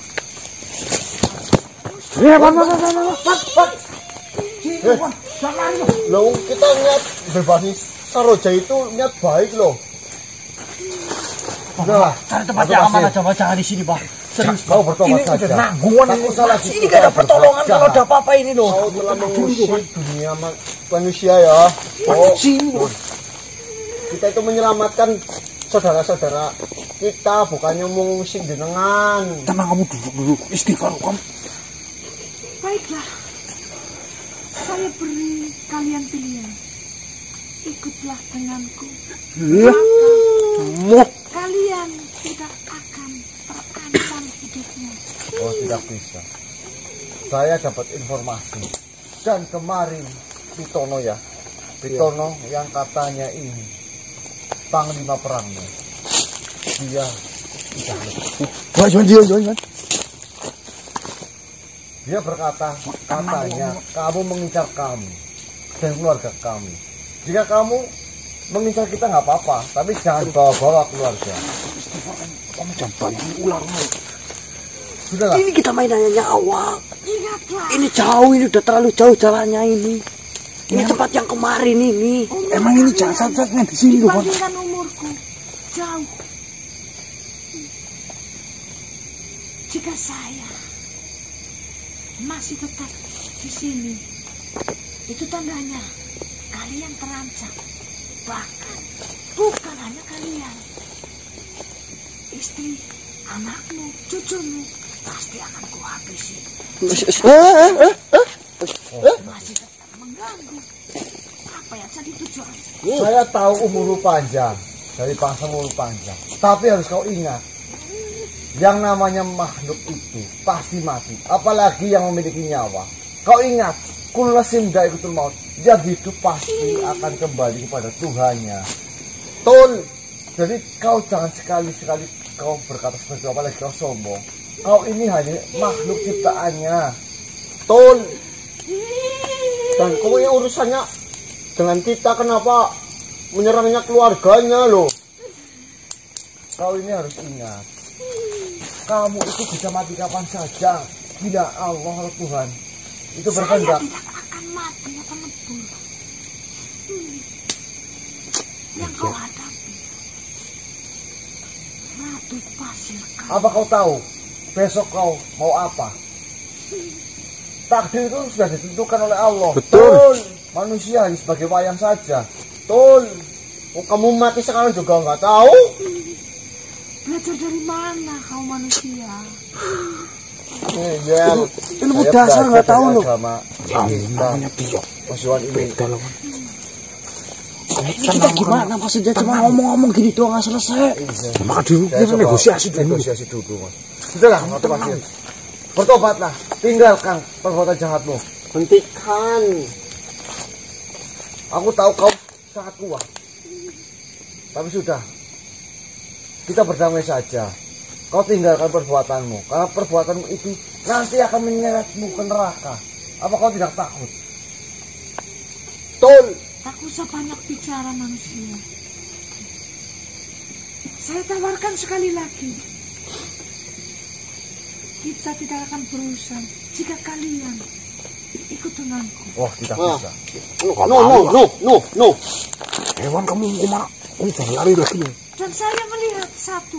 Loh, kita niat bebasin Saroja itu niat baik loh. Udah, Cari tempat yang aman aja, Bang. Jangan di sini, Bang. Serius, kau bertobat saja. nangguan Kamu salah gitu. ini gak ada pertolongan kalau ada apa-apa ini loh. Kau telah mengusik dunia manusia ya. Oh, Sini loh. kita itu menyelamatkan saudara-saudara kita bukannya mengusik jenengan. Tenang, kamu duduk. Istighfar kamu. Baiklah, saya beri kalian pilihan. Ikutlah denganku. Muh. Kalian tidak akan terancam hidupnya. Oh, tidak bisa. Saya dapat informasi. Dan kemarin Pitono ya. Pitono yang katanya ini panglima perangnya. Dia tidak lebih. Dia berkata, katanya kamu mengincar kami dan keluarga kami. Jika kamu mengincar kita nggak apa-apa, tapi jangan bawa-bawa keluarga. Kamu jangan banyak ular. Sudahlah. Ini kita mainannya nyawa. Ingatlah. Ini jauh, ini udah terlalu jauh jalannya ini. Ini tempat yang kemarin ini. Emang ini jasad-jasadnya di sini loh, Bang. Dibandingkan umurku jauh. Jika saya masih tetap di sini, itu tandanya kalian terancam. Bahkan bukan hanya kalian, istri, anakmu, cucumu pasti akan kuhabisi. Masih tetap mengganggu. Apa yang jadi tujuan? Saya tahu umurmu panjang, dari bangsa umur panjang. Tapi harus kau ingat, yang namanya makhluk itu pasti mati. Apalagi yang memiliki nyawa. Kau ingat, kullu nafsin dha'iqatul maut. Yang hidup pasti akan kembali kepada Tuhannya. Tol. Jadi kau jangan sekali-sekali kau berkata seperti apa lagi kau sombong. Kau ini hanya makhluk ciptaannya. Tol. Dan kau yang urusannya dengan kita, kenapa menyerangnya keluarganya loh? Kau ini harus ingat, kamu itu bisa mati kapan saja. Bila Allah atau Tuhan itu berkehendak. Saya tidak akan mati atau lebur. Yang kau hadapi Ratu Pasir Kayu. Apa kau tahu besok kau mau apa? Takdir itu sudah ditentukan oleh Allah. Betul. Manusia hanya sebagai wayang saja. Betul. Oh, kamu mati sekarang juga nggak tahu? Belajar dari mana kau manusia? Ya, Ilmu dasar nggak tahu loh. Namanya dia. Masukan ini. Kita gimana maksudnya cuma ngomong-ngomong gini doang nggak selesai. Maka dulu kita negosiasi dulu. Negosiasi dulu, Mas. Sudahlah, Ratu Pasir. Bertobatlah, tinggalkan perbuatan jahatmu. hentikan. Aku tahu kau sangat kuat. Tapi sudah, kita berdamai saja. Kau tinggalkan perbuatanmu. Karena perbuatanmu itu nanti akan menyeretmu ke neraka. Apa kau tidak takut? Tol. Tak usah banyak bicara manusia. Saya tawarkan sekali lagi. Kita tidak akan berurusan jika kalian ikut denganku. Oh, tidak bisa. No. Hewan kamu mau kemana? Kamu jangan lari lagi loh. Dan saya melihat satu.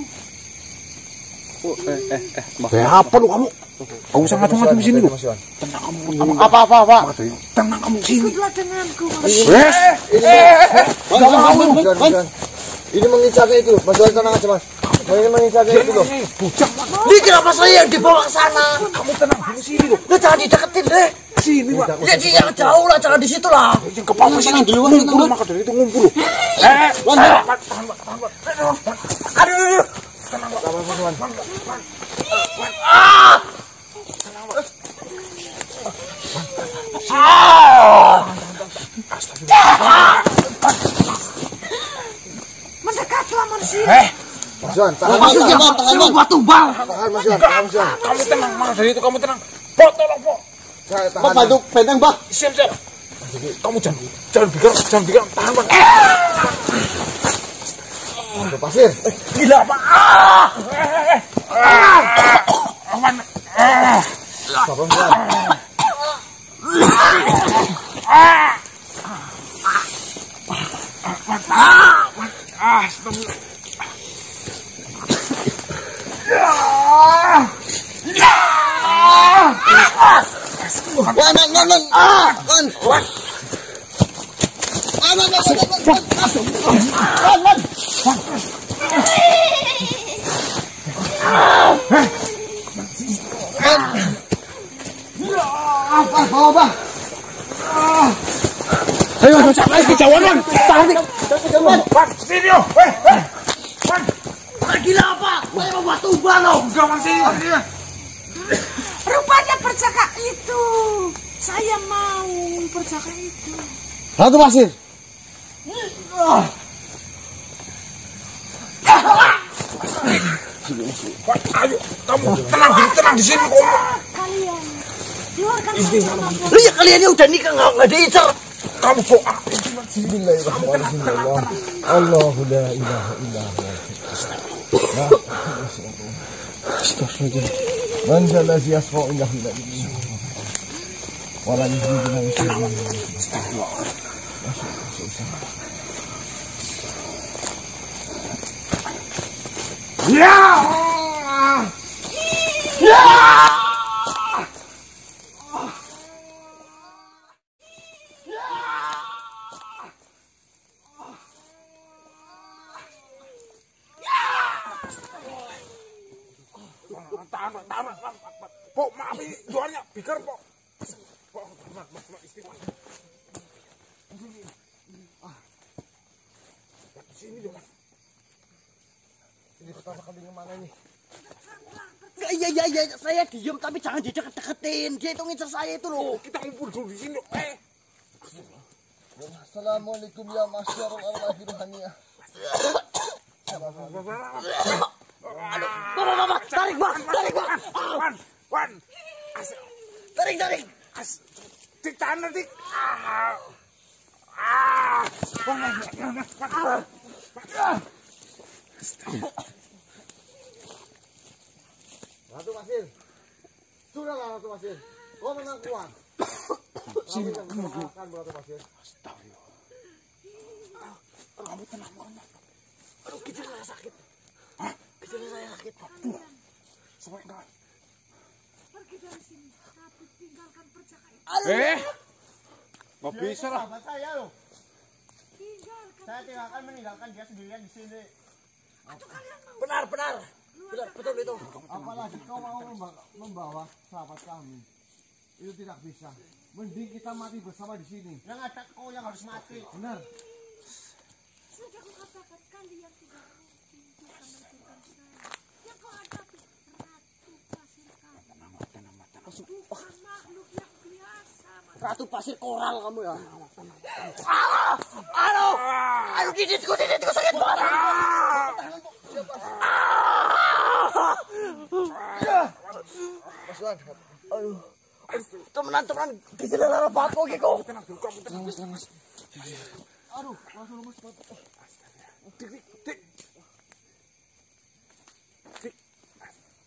Apa lu kamu? Gak usah ngadu-ngadu di sini loh. Tenang kamu. Apa? Tenang kamu sini. Ikutlah denganku. Jangan. Ini mengincarnya itu. Mas Wan, tenang aja, Mas. Ini mengincarnya itu loh. Bujang. Ini kenapa saya yang dibawa ke sana? Kamu tenang dulu sini loh. Lu jangan dideketin deh. Sini, Pak. Ya yang jauh lah, jangan di situ lah. Yang ke bawah sini duluan. Ngumpul, maka dari itu ngumpul. Aduh. Mendekatlah manusia. Mas Wan, tahan. Maksudnya buat tumbal. Tahan, Mas Wan. Tahan, Mas Wan. Kamu tenang, maka dari itu kamu tenang. Pak, tolong, Pak. Saya Pak, tahan. bantu benteng, Pak. Siap. Kamu jangan bikin, tahan, Pak. Ratu Pasir. Gila, Pak. Aman. Sabar, Mas Wan. Bawa. Ayo, sampai kejauhan, Wan. Tarik. Wan, sini yo. Wan. Gila apa? Saya mau batu balong. Enggak, Wan, sini. Rupanya percaka itu. Saya mau percaka itu. Ratu Pasir. Ayo, kamu tenang di sini. Kalian keluarkan saja. Lu ya kalian ini udah nikah nggak diincer. Kamu kok Bismillahirrahmanirrahim. Allahu la ilaha illallah. Astagfirullah. Man allazi yasfa'u indahu illa billah. Wa la yuzidu min syai'in. Ya! Ya! Tahan. Pok, maaf ini jualnya pikir, Pok. Pok, istighfar. Sini dong. Ini pertama kali kemana ini? Iya, saya diem tapi jangan dideket-deketin. Dia itu ngincer saya itu loh. Kita ngumpul dulu di sini. Assalamualaikum ya masyarul arwahir haniyah. Bapak, tarik bang. Wan. Tarik. Ditahan nanti. Ratu Pasir. Sudahlah Ratu Pasir. Kau menang kuat. Kamu yang mengalahkan Ratu Pasir. Astagfirullah. Kamu tenang banget. Aduh, kecil saya sakit. Kecil saya sakit. Sampai enggak. Pergi dari sini. Tapi tinggalkan percaka itu. Nggak bisa lah. Sahabat saya loh. Tinggalkan. Saya tidak akan meninggalkan dia sendirian di sini. Atau kalian mau Benar. Betul itu. Apalagi kau mau membawa sahabat kami. Itu tidak bisa. Mending kita mati bersama di sini. Yang ada kau yang harus mati. Benar. sudah kukatakan kalian tidak mungkin bisa menentukan saya. Yang kau hadapi Ratu Pasir Kami. Bukan makhluk yang biasa. Ratu Pasir Koral kamu ya. Aduh, diditku sakit banget. Aduh, temenan, gejala lara bako gitu. Tenang dulu, kamu tenang. Mas. Aduh, langsung lemes banget. Dik.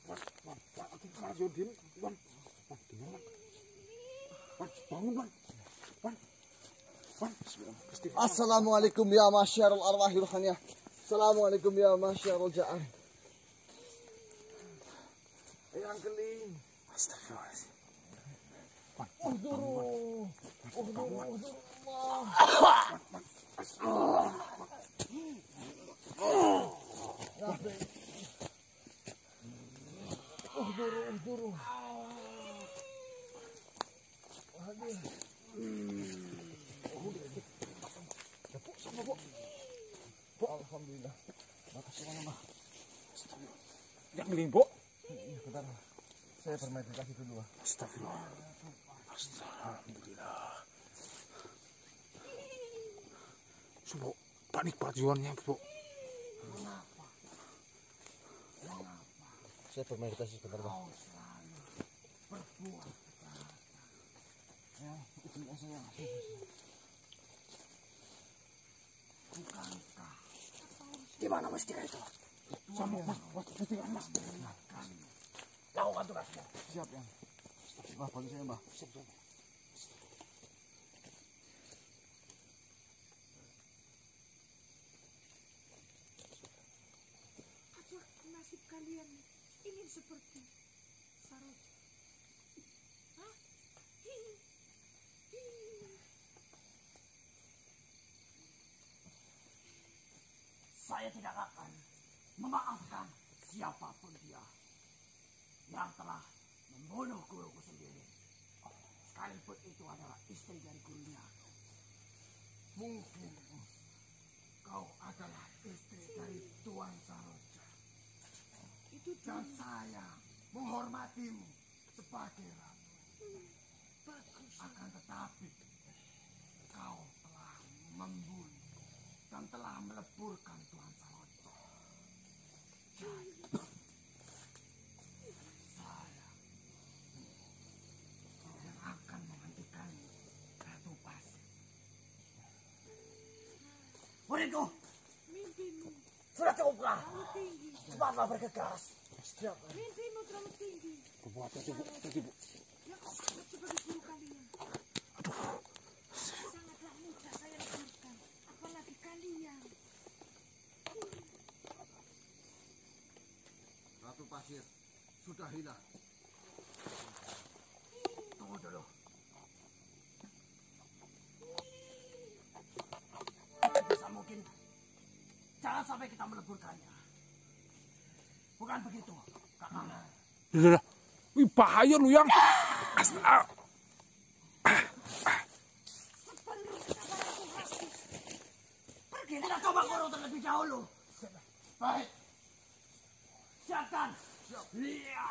Wan, aku kemana jauh diem? Wan, gimana? Wan, bangun, Wan. Assalamualaikum ya masyarul arwahir haniyah. Assalamualaikum ya masyarul ja'an. Yang keling. Astagfirullahaladzim. Wan, Alhamdulillah. Makasih banyak. yang keling, Bo. Bentar. Saya bermeditasi dulu. Astagfirullah. Alhamdulillah. Subo, panik perjuangannya, Bo. Saya bermeditasi sebentar, Bang. Gimana Mas Tira itu? Sama Mas, Mas. Lakukan tugasmu. Siap, ya. Mbah, bantu saya, Mbah. Siap. Apakah nasib kalian ingin seperti Sarot? Hah? Saya tidak akan memaafkan siapapun dia yang telah membunuh guruku sendiri. Sekalipun itu adalah istri dari gurunya. Mungkin kau adalah istri dari Tuan Saroja. Dan saya menghormatimu sebagai ratu. Akan tetapi kau telah membunuh dan telah meleburkan Tuan Saroja. Jadi saya yang akan menghentikan Ratu Pasir. Muridku, Mimpimu sudah cukuplah. terlalu tinggi. Cepatlah bergegas. Mimpimu terlalu tinggi. Yang kau anggap sebagai guru kalian. Sangatlah mudah saya leburkan. Apalagi kalian. Ratu Pasir, sudah hilang. Tunggu dulu. Bisa mungkin jangan sampai kita meleburkannya. Bukan begitu, Kakang. Udah. Wih, bahaya lu yang. Sebelum kesabaranku habis. Pergi, kita coba kurung terlebih dahulu. Baik. Siapkan. Iya.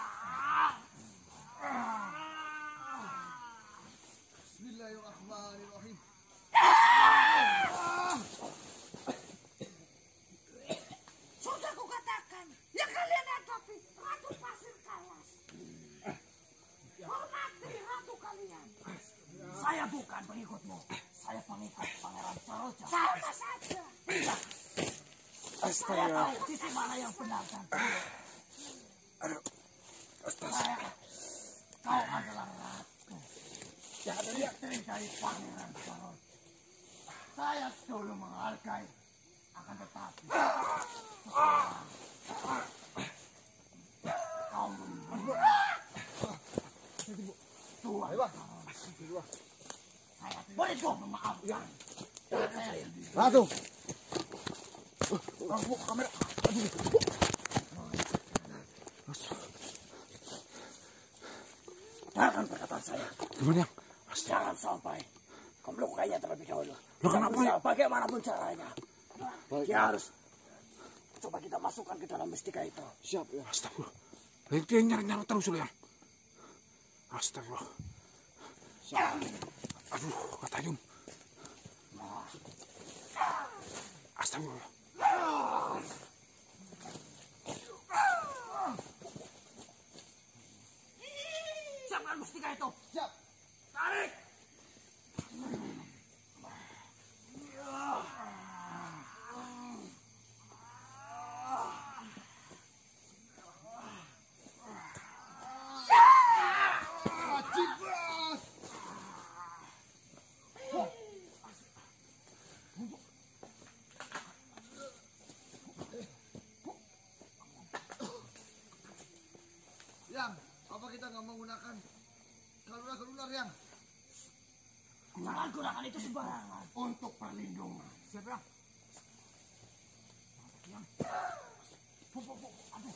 Bismillahirrahmanirrahim. Sudah kukatakan, yang kalian hadapi Ratu Pasir Kalas. Hormati ratu kalian. Saya bukan pengikutmu. Saya pengikut Pangeran Saroja. Sama saja. Tidak. Saya tahu sisi mana yang benar dan buruk. Kau adalah ratu. Istri dari Pangeran Saroja. Saya dulu menghargai. Akan tetapi kau membunuh Tuan Saroja. Saya muridku memaafkan. Ratu, Kamera. Jangan perkataan saya. Gimana yang? Jangan sampai kau melukainya terlebih dahulu. Loh, kenapa ya? Bagaimanapun caranya. Dia harus coba kita masukkan ke dalam mestika itu. siap ya. Astagfirullah. Dia nyari-nyari terus lu yang. Astagfirullah. Aduh, kata Yum. Astagfirullah. Siapkan mestika itu. Siap. Tarik. Yang, apa kita nggak menggunakan garuda yang? Jangan gunakan itu sembarangan untuk perlindungan. Siapa? Yang. Aduh.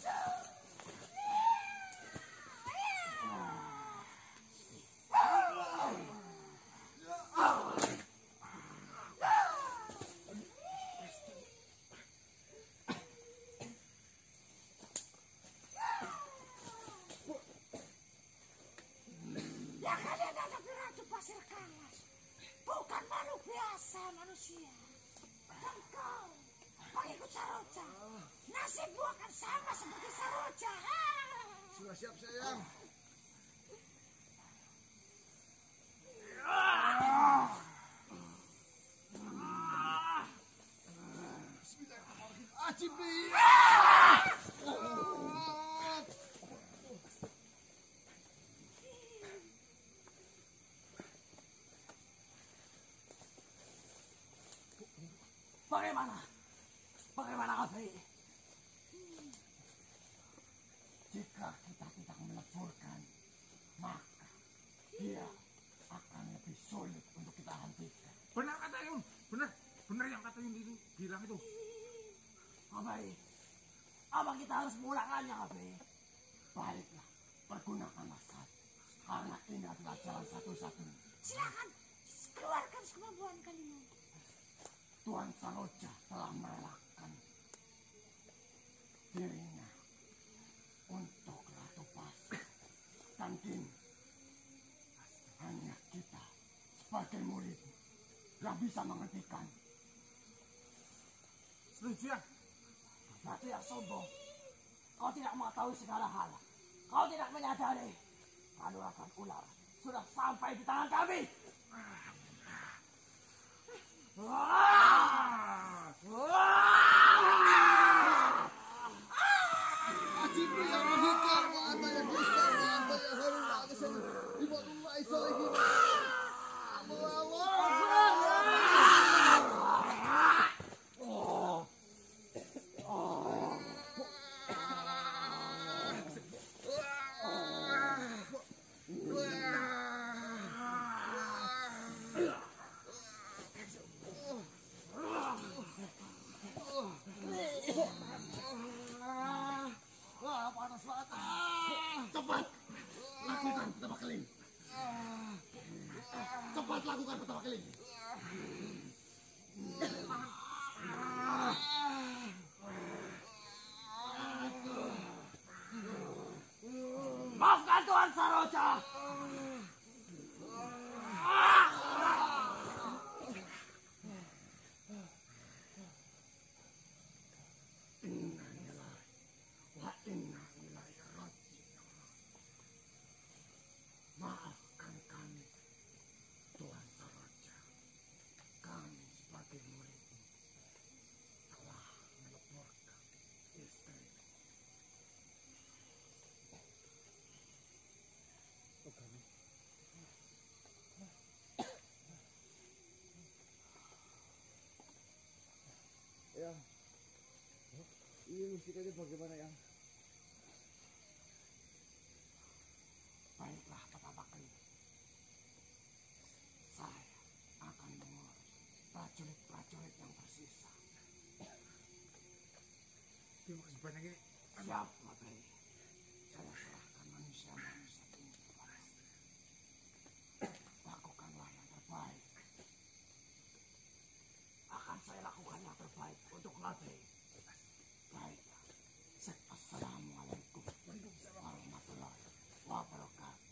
Yang kalian hadapi Ratu Pasir Kalas bukan makhluk biasa manusia. Dan kau, pengikut Saroja, nasibmu akan sama seperti Saroja. Sudah siap sayang. Bagaimana Abri? Jika kita tidak meleburkan, maka dia akan lebih sulit untuk kita hentikan. Benar kata Yun. Benar yang kata Yun itu bilang itu. Abri, Apa kita harus mengulangannya, Abi? Baiklah, pergunakanlah saat. Karena ini adalah jalan satu-satunya. Silakan, keluarkan kemampuan kalian. Tuan Saroja telah merelakan dirinya untuk Ratu Pasir. Dan kini hanya kita sebagai murid yang bisa menghentikan. Setuju ya? Ratu yang sombong, kau tidak mengetahui segala hal. Kau tidak menyadari kanuragan ular sudah sampai di tangan kami. Cepat lakukan pertama kali. Cepat lakukan pertama kali. Maafkan Tuan Saroja. Maafkan kami, Tuan Saroja. Kami sebagai murid telah meleburkan istri. Ya, ini musiknya bagaimana ya? Baiklah, pertama kali saya akan mengurus prajurit-prajurit yang tersisa. Terima kasih banyak ini. Siap, Materi. Saya serahkan manusia-manusia ini kepada. Lakukanlah yang terbaik. Akan saya lakukan yang terbaik untuk Materi. Baiklah. Assalamualaikum warahmatullahi wabarakatuh.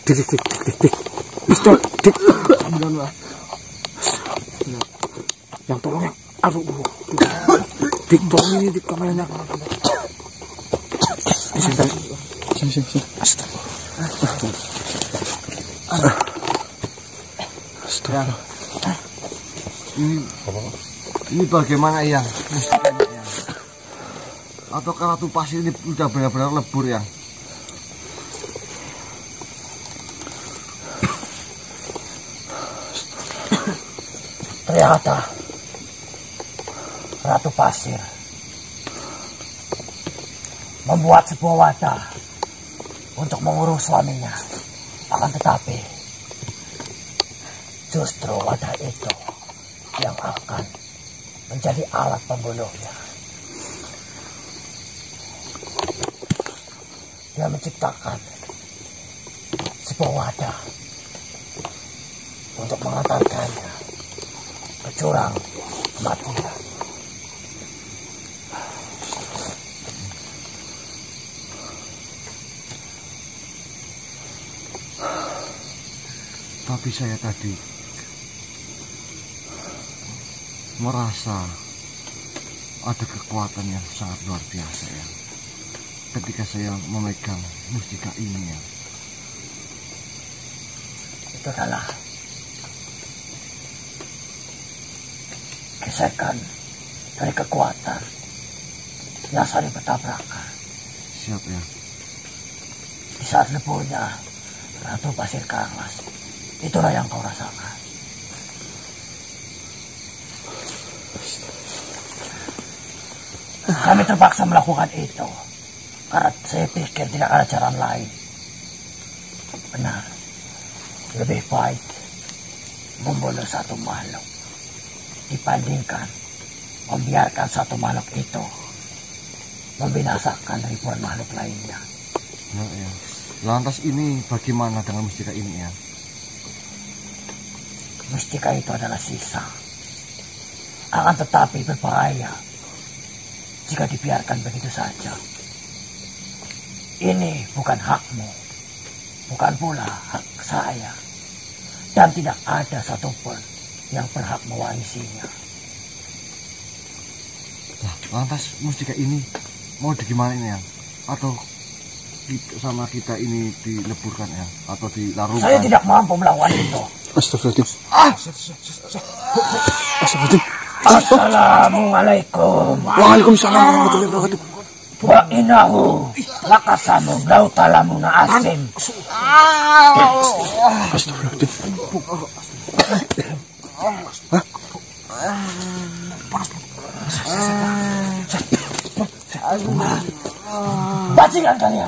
Dik. Pistol, dik. Yang tolong yang, aduh. Dik, tolong ini dik kameranya. Sini. Astaga. Ini bagaimana ya? Atau Ratu Pasir ini sudah benar-benar lebur ya? Ternyata Ratu Pasir membuat sebuah wadah untuk mengurus suaminya. Akan tetapi justru wadah itu yang akan menjadi alat pembunuhnya. Dia menciptakan sebuah wadah untuk mengantarkannya ke jurang kematian. Tapi saya tadi merasa ada kekuatan yang sangat luar biasa ya, ketika saya memegang mustika ini ya. Itu adalah gesekan dari kekuatan yang saling bertabrakan. Siap ya. Di saat leburnya Ratu Pasir Karanglas, itulah yang kau rasakan. Kami terpaksa melakukan itu karena saya pikir tidak ada jalan lain benar. Lebih baik membunuh satu makhluk dibandingkan membiarkan satu makhluk itu membinasakan ribuan makhluk lainnya. Nah, ya. Lantas ini bagaimana dengan mustika ini ya? Mustika itu adalah sisa, akan tetapi berbahaya jika dibiarkan begitu saja. Ini bukan hakmu, bukan pula hak saya, dan tidak ada satupun yang berhak mewarisinya. Nah, lantas mustika ini mau digimana ini ya? Atau sama kita ini dileburkan ya? Atau dilarungkan? Saya tidak mampu melawan itu. Astagfirullahaladzim. Astagfirullahaladzim. Assalamualaikum. Waalaikumsalam warahmatullahi wabarakatuh. Wa innahu laqasamun law talamuna asim. Astagfirullahaladzim. Bajingan kalian.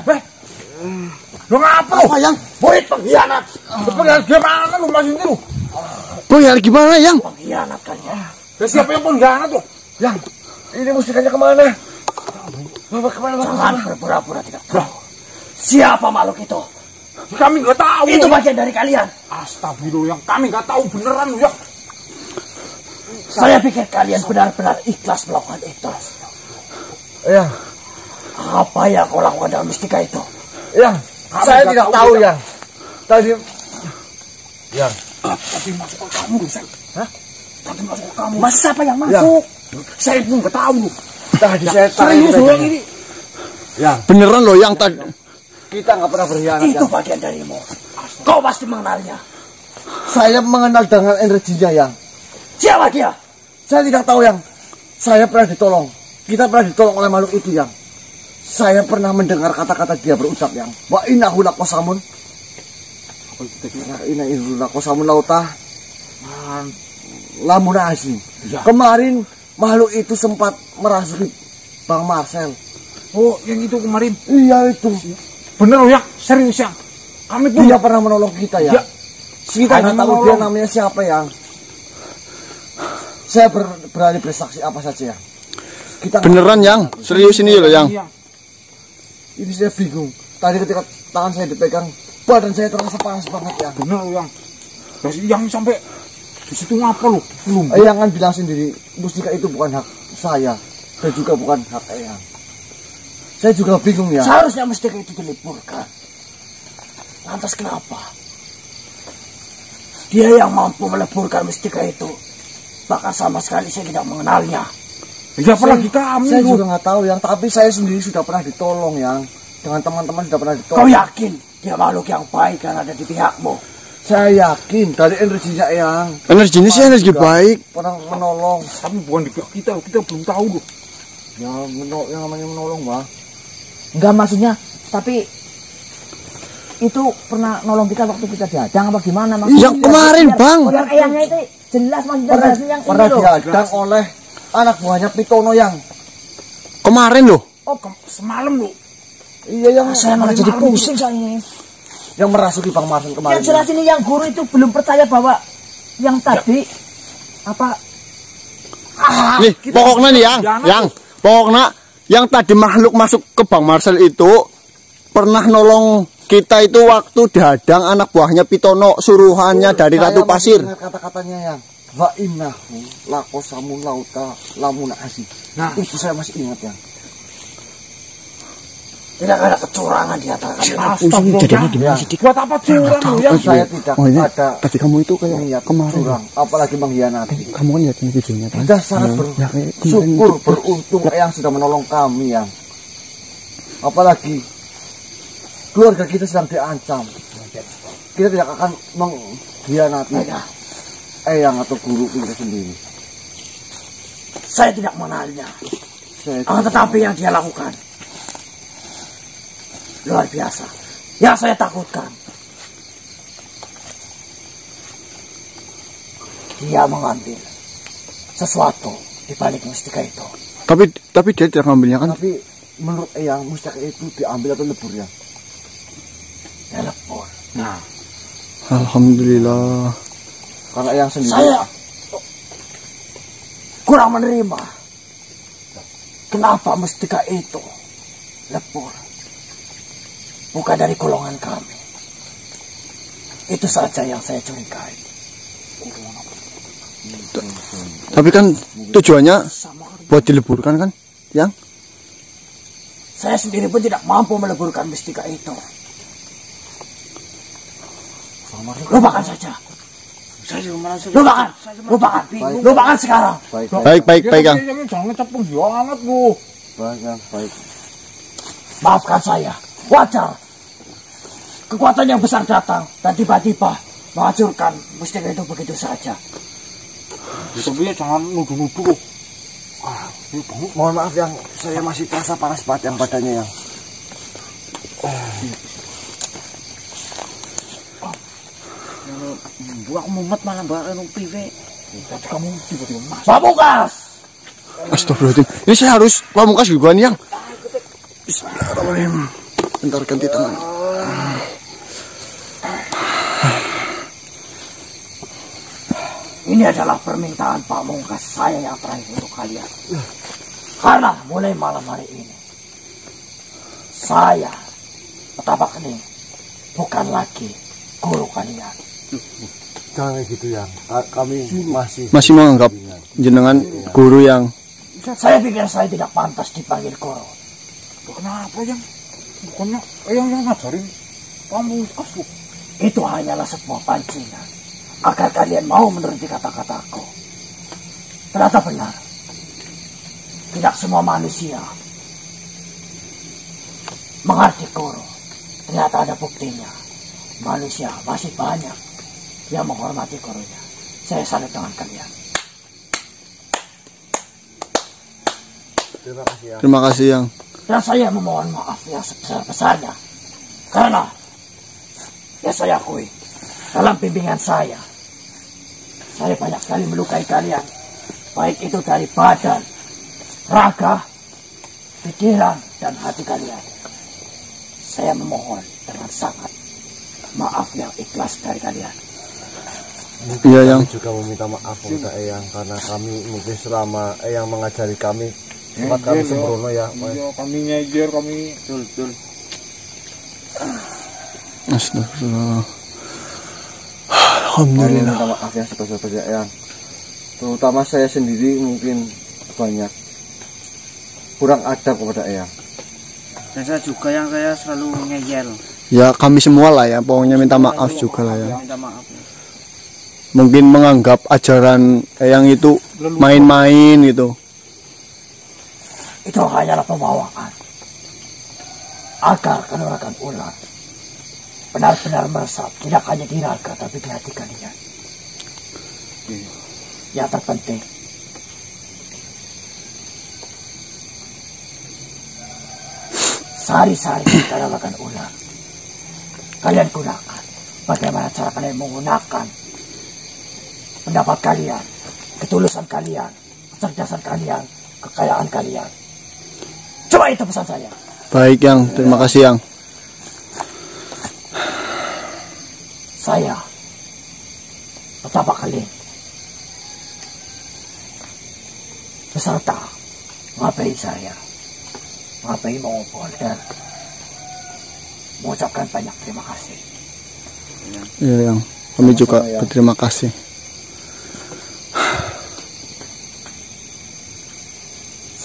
Lu ngapa lu? Yang murid pengkhianat. Pengkhianat gimana lu masih ini lu? Pengkhianat gimana yang? Pengkhianat kalian. Siapa yang pengkhianat tuh? Yang ini mustikanya kemana? Bapak kemana? Jangan berpura-pura tidak tahu. Siapa makhluk itu? Kami nggak tahu. Itu bagian dari kalian. Astagfirullah, yang kami nggak tahu beneran lu ya. Saya pikir kalian benar-benar ikhlas melakukan itu. Ya. Apa yang kau lakukan dalam mustika itu? Ya, saya tidak tahu ya. Tadi, ya. Tadi masuk ke kamu, Sen. Hah? Tadi masuk ke kamu. Mas siapa yang masuk? Saya pun nggak tahu. Tadi saya serius doang ini. Ya. Beneran loh yang tadi. Kita nggak pernah berkhianat. Itu bagian darimu. Kau pasti mengenalnya. Saya mengenal dengan energinya yang. Siapa dia? Saya tidak tahu yang. Saya pernah ditolong. Kita pernah ditolong oleh makhluk itu yang. Saya pernah mendengar kata-kata dia berucap yang. Wa innahu laqasamun. Innahu laqasamun lauta. Lamun asim. Ya. Kemarin makhluk itu sempat merasuki Bang Marcel. Oh, yang itu kemarin. Iya itu. Bener ya, serius ya. Kami pun dia pernah menolong kita ya. Kita nggak tahu dia namanya siapa yang. Saya berani bersaksi apa saja ya. Kita beneran yang serius ini loh yang. Ini saya bingung. Tadi ketika tangan saya dipegang, badan saya terasa panas banget ya. Bener yang. Yang sampai di situ ngapa lu? Yang kan bilang sendiri, mustika itu bukan hak saya dan juga bukan hak Eyang. Saya juga bingung ya. Seharusnya mustika itu diliburkan. Lantas kenapa? Dia yang mampu meleburkan mustika itu. Bahkan sama sekali saya tidak mengenalnya. Ya apalagi kami. Saya juga nggak tahu yang, tapi saya sendiri sudah pernah ditolong yang. Dengan teman-teman sudah pernah ditolong. Kau yakin dia makhluk yang baik karena ada di pihakmu? Saya yakin dari energinya yang. Energinya sih energi baik. Pernah menolong. Tapi bukan di pihak kita belum tahu loh. Ya yang namanya menolong mah. Enggak maksudnya, tapi itu pernah nolong kita waktu kita diadang apa gimana maksudnya? Yang kemarin bang. Yang eyangnya itu jelas maksudnya yang pernah diadang oleh anak buahnya Pitono yang. Kemarin loh. Oh semalam loh. Iya yang saya malah jadi pusing saya ini. Yang merasuki Bang Marcel kemarin. Yang jelas ini yang guru itu belum percaya bahwa yang tadi apa? Nih pokoknya nih yang pokoknya yang tadi makhluk masuk ke Bang Marcel itu pernah nolong kita itu waktu dihadang anak buahnya Pitono suruhannya dari Ratu Pasir. Kata-katanya yang wa innahu laqasamun lauta lamun asim. Nah, itu saya masih ingat yang. Tidak ada kecurangan di antara kalian. Jadinya gimana sih? Buat apa curang lu ya? Saya tidak ada. Tadi kamu itu kayak niat kemarin curang, apalagi mengkhianati. Kamu kan lihat videonya kan? Kita sangat bersyukur, beruntung yang sudah menolong kami yang. Apalagi keluarga kita sedang diancam. Kita tidak akan mengkhianati Eyang atau guru kita sendiri. Saya tidak mengenalnya. Tetapi yang dia lakukan luar biasa. Yang saya takutkan, dia mengambil sesuatu di balik mustika itu. Tapi dia tidak ngambilnya kan? Tapi menurut Eyang mustika itu diambil atau lebur ya? Ya lebur. Nah, Alhamdulillah. Karena yang sendiri. saya kurang menerima. Kenapa mustika itu lebur? Bukan dari golongan kami. Itu saja yang saya curigai. Tapi kan tujuannya buat dileburkan kan, yang? Saya sendiri pun tidak mampu meleburkan mustika itu. Lupakan saja. Lupakan sekarang. Baik, Kang. Jangan cepung banget, Bu. Baik. Maafkan saya. Wajar. Kekuatan yang besar datang dan tiba-tiba menghancurkan mustika itu begitu saja. Tapi jangan nuduh-nuduh. Mohon maaf yang saya masih terasa panas banget yang badannya yang. Buak mumet malah mbak piwe. Kamu tiba-tiba mas. Pamungkas! Astagfirullahaladzim. Ini saya harus pamungkas juga nih yang. Bismillahirrahmanirrahim. Bentar ganti tangan. Ini adalah permintaan pamungkas saya yang terakhir untuk kalian. Karena mulai malam hari ini, saya, Petapa Kening, bukan lagi guru kalian. Jangan gitu yang. Kami Masih menganggap jenengan guru yang. Saya pikir saya tidak pantas dipanggil guru. Kenapa yang? Bukannya yang ngajarin pamungkas, Bu. Itu hanyalah sebuah pancingan agar kalian mau menuruti kata-kataku. Ternyata benar. Tidak semua manusia mengerti guru. Ternyata ada buktinya. Manusia masih banyak yang menghormati gurunya. Saya salut dengan kalian. Terima kasih yang. Dan saya memohon maaf yang sebesar-besarnya. Karena ya saya akui, dalam bimbingan saya banyak sekali melukai kalian. Baik itu dari badan, raga, pikiran, dan hati kalian. Saya memohon dengan sangat maaf yang ikhlas dari kalian. Iya yang. Kami juga meminta maaf kepada Eyang karena kami mungkin selama Eyang mengajari kami sifat kami sembrono ya. Iya, kami ngejer, kami Betul. Astagfirullah. Kami Alhamdulillah. minta maaf ya sebesar-besarnya yang. Terutama saya sendiri mungkin banyak kurang adab kepada Eyang. Dan saya juga yang saya selalu ngeyel. Ya kami semua lah ya, pokoknya minta maaf juga lah ya. Minta maaf ya. Mungkin menganggap ajaran yang itu main-main gitu. Itu hanyalah pembawaan agar kanuragan ular benar-benar meresap tidak hanya di raga tapi di hati kalian. Yang terpenting sari-sari kanuragan ular kalian gunakan. Bagaimana cara kalian menggunakan pendapat kalian, ketulusan kalian, kecerdasan kalian, kekayaan kalian. Coba itu pesan saya. Baik yang, terima kasih yang. Saya Petapa Kening beserta mengapai saya, mengapai mengumpul dan mengucapkan banyak terima kasih. Iya yang, kami juga berterima kasih.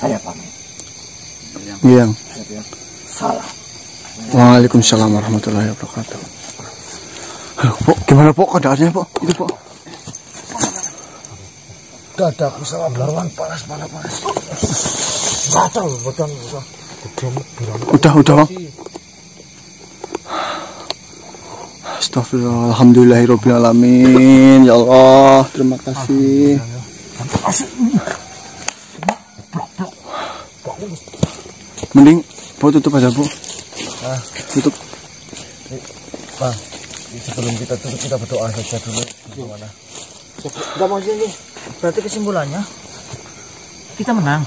Saya pamit. Iya yang. Salam. Waalaikumsalam warahmatullahi wabarakatuh. Halo, Pok, gimana Pok keadaannya Pok? Itu Pok. Dadaku sama belaruan panas. Gatal betul. Udah Bang. Astagfirullah, alhamdulillahirrabbilalamin. Ya Allah, terima kasih. Mending Pok tutup aja Pok. Tutup. Bang, sebelum kita tutup kita berdoa saja dulu. Gimana? Enggak mau sih. Berarti kesimpulannya kita menang.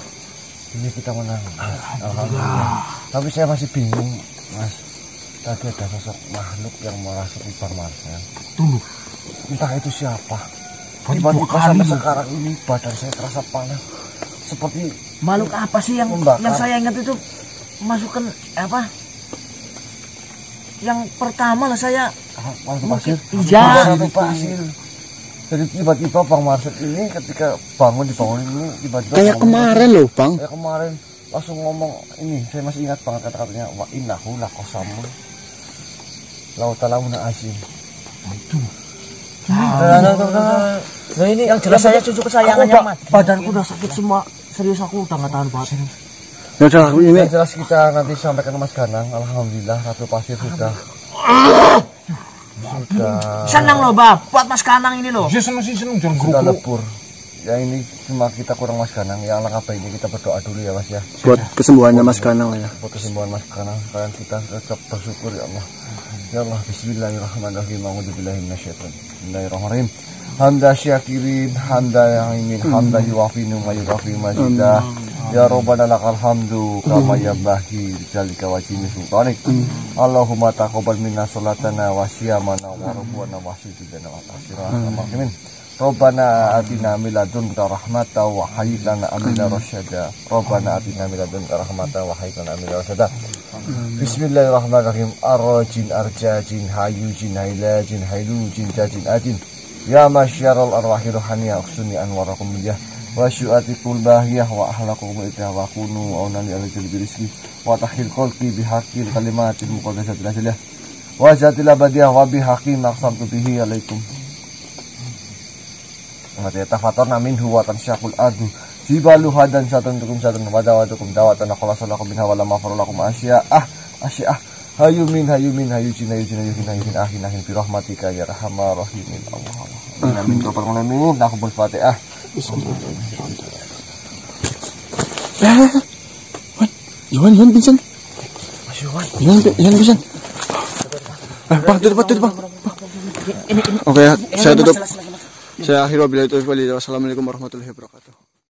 Ini kita menang. Alhamdulillah. Tapi saya masih bingung, Mas. Tadi ada sosok makhluk yang merasuki Bang Marcel. Tunggu. Entah itu siapa. Baru Tiba-tiba 2 kali sampai loh. sekarang ini badan saya terasa panas. Seperti Makhluk apa sih yang Membakar. saya ingat itu masukkan apa? Yang pertama lah saya batu pasir. Iya. Batu pasir. Jadi tiba-tiba Bang Marcel ini ketika dibangunin ini tiba-tiba Kayak kemarin loh, Bang. Kayak kemarin langsung ngomong ini, saya masih ingat banget kata-katanya wa innahu laqasamun law ta'lamuna azim. Nah ini yang jelas saya cucu kesayangannya Mat. Badanku udah sakit semua. Serius aku udah nggak tahan banget. Ya udah ini Yang jelas kita nanti sampaikan ke Mas Ganang. Alhamdulillah Ratu Pasir sudah Senang loh Bab, buat Mas Kanang ini loh. Ya seneng jangan sudah geruk. lebur. Ya ini cuma kita kurang Mas Ganang. Yang langkah baiknya kita berdoa dulu ya Mas ya. buat kesembuhannya Mas Ganang ya. Buat kesembuhan Mas Ganang. Kalian kita tetap bersyukur ya Allah. Ya Allah, bismillahirrahmanirrahim. A'udzubillahi minasyaitonir rajim. Bismillahirrahmanirrahim. Hamda syakirin, hamda yang ingin, hamda yuwafinu mayuwafi majidah. Ya Rabbana lakal hamdu kama yambaghi lijalika wajhini sultanik. Allahumma taqabbal minna salatana wa siyamana wa ruku'ana wa sujudana wa tasirana. Rabbana atina min ladunka rahmatan wa hayyi lana amina rasyada. Rabbana atina min ladunka rahmatan wa hayyi lana amina rasyada. Bismillahirrahmanirrahim. Arrajin arjajin hayujin hailajin hailujin jajin ajin. Ya masyarul arwahi ruhaniyah uksuni anwarakum biyah wa syu'atikul bahiyah wa ahlakum itah wa kunu aunani alijal birizki wa tahil kolki bihaqil kalimatin muqaddasatil ajaliyah wa zatil abadiyah wa bihaqim aqsamtu bihi alaikum wa yatafatarna minhu wa tansyaqul ardu jibalu hadan satun tukum satun wadawatukum dawatan akhalasalakum minha wa lama farulakum asya'ah hayu jin ahin fi rahmatika ya rahmar rahimin Allah. Amin. Robbal alamin. Nakubul Fatihah. Yohan pingsan. Yohan pingsan. Bang, tutup Bang. Oke, saya tutup. Saya akhiri wabillahi taufiq wal hidayah. Wassalamualaikum warahmatullahi wabarakatuh.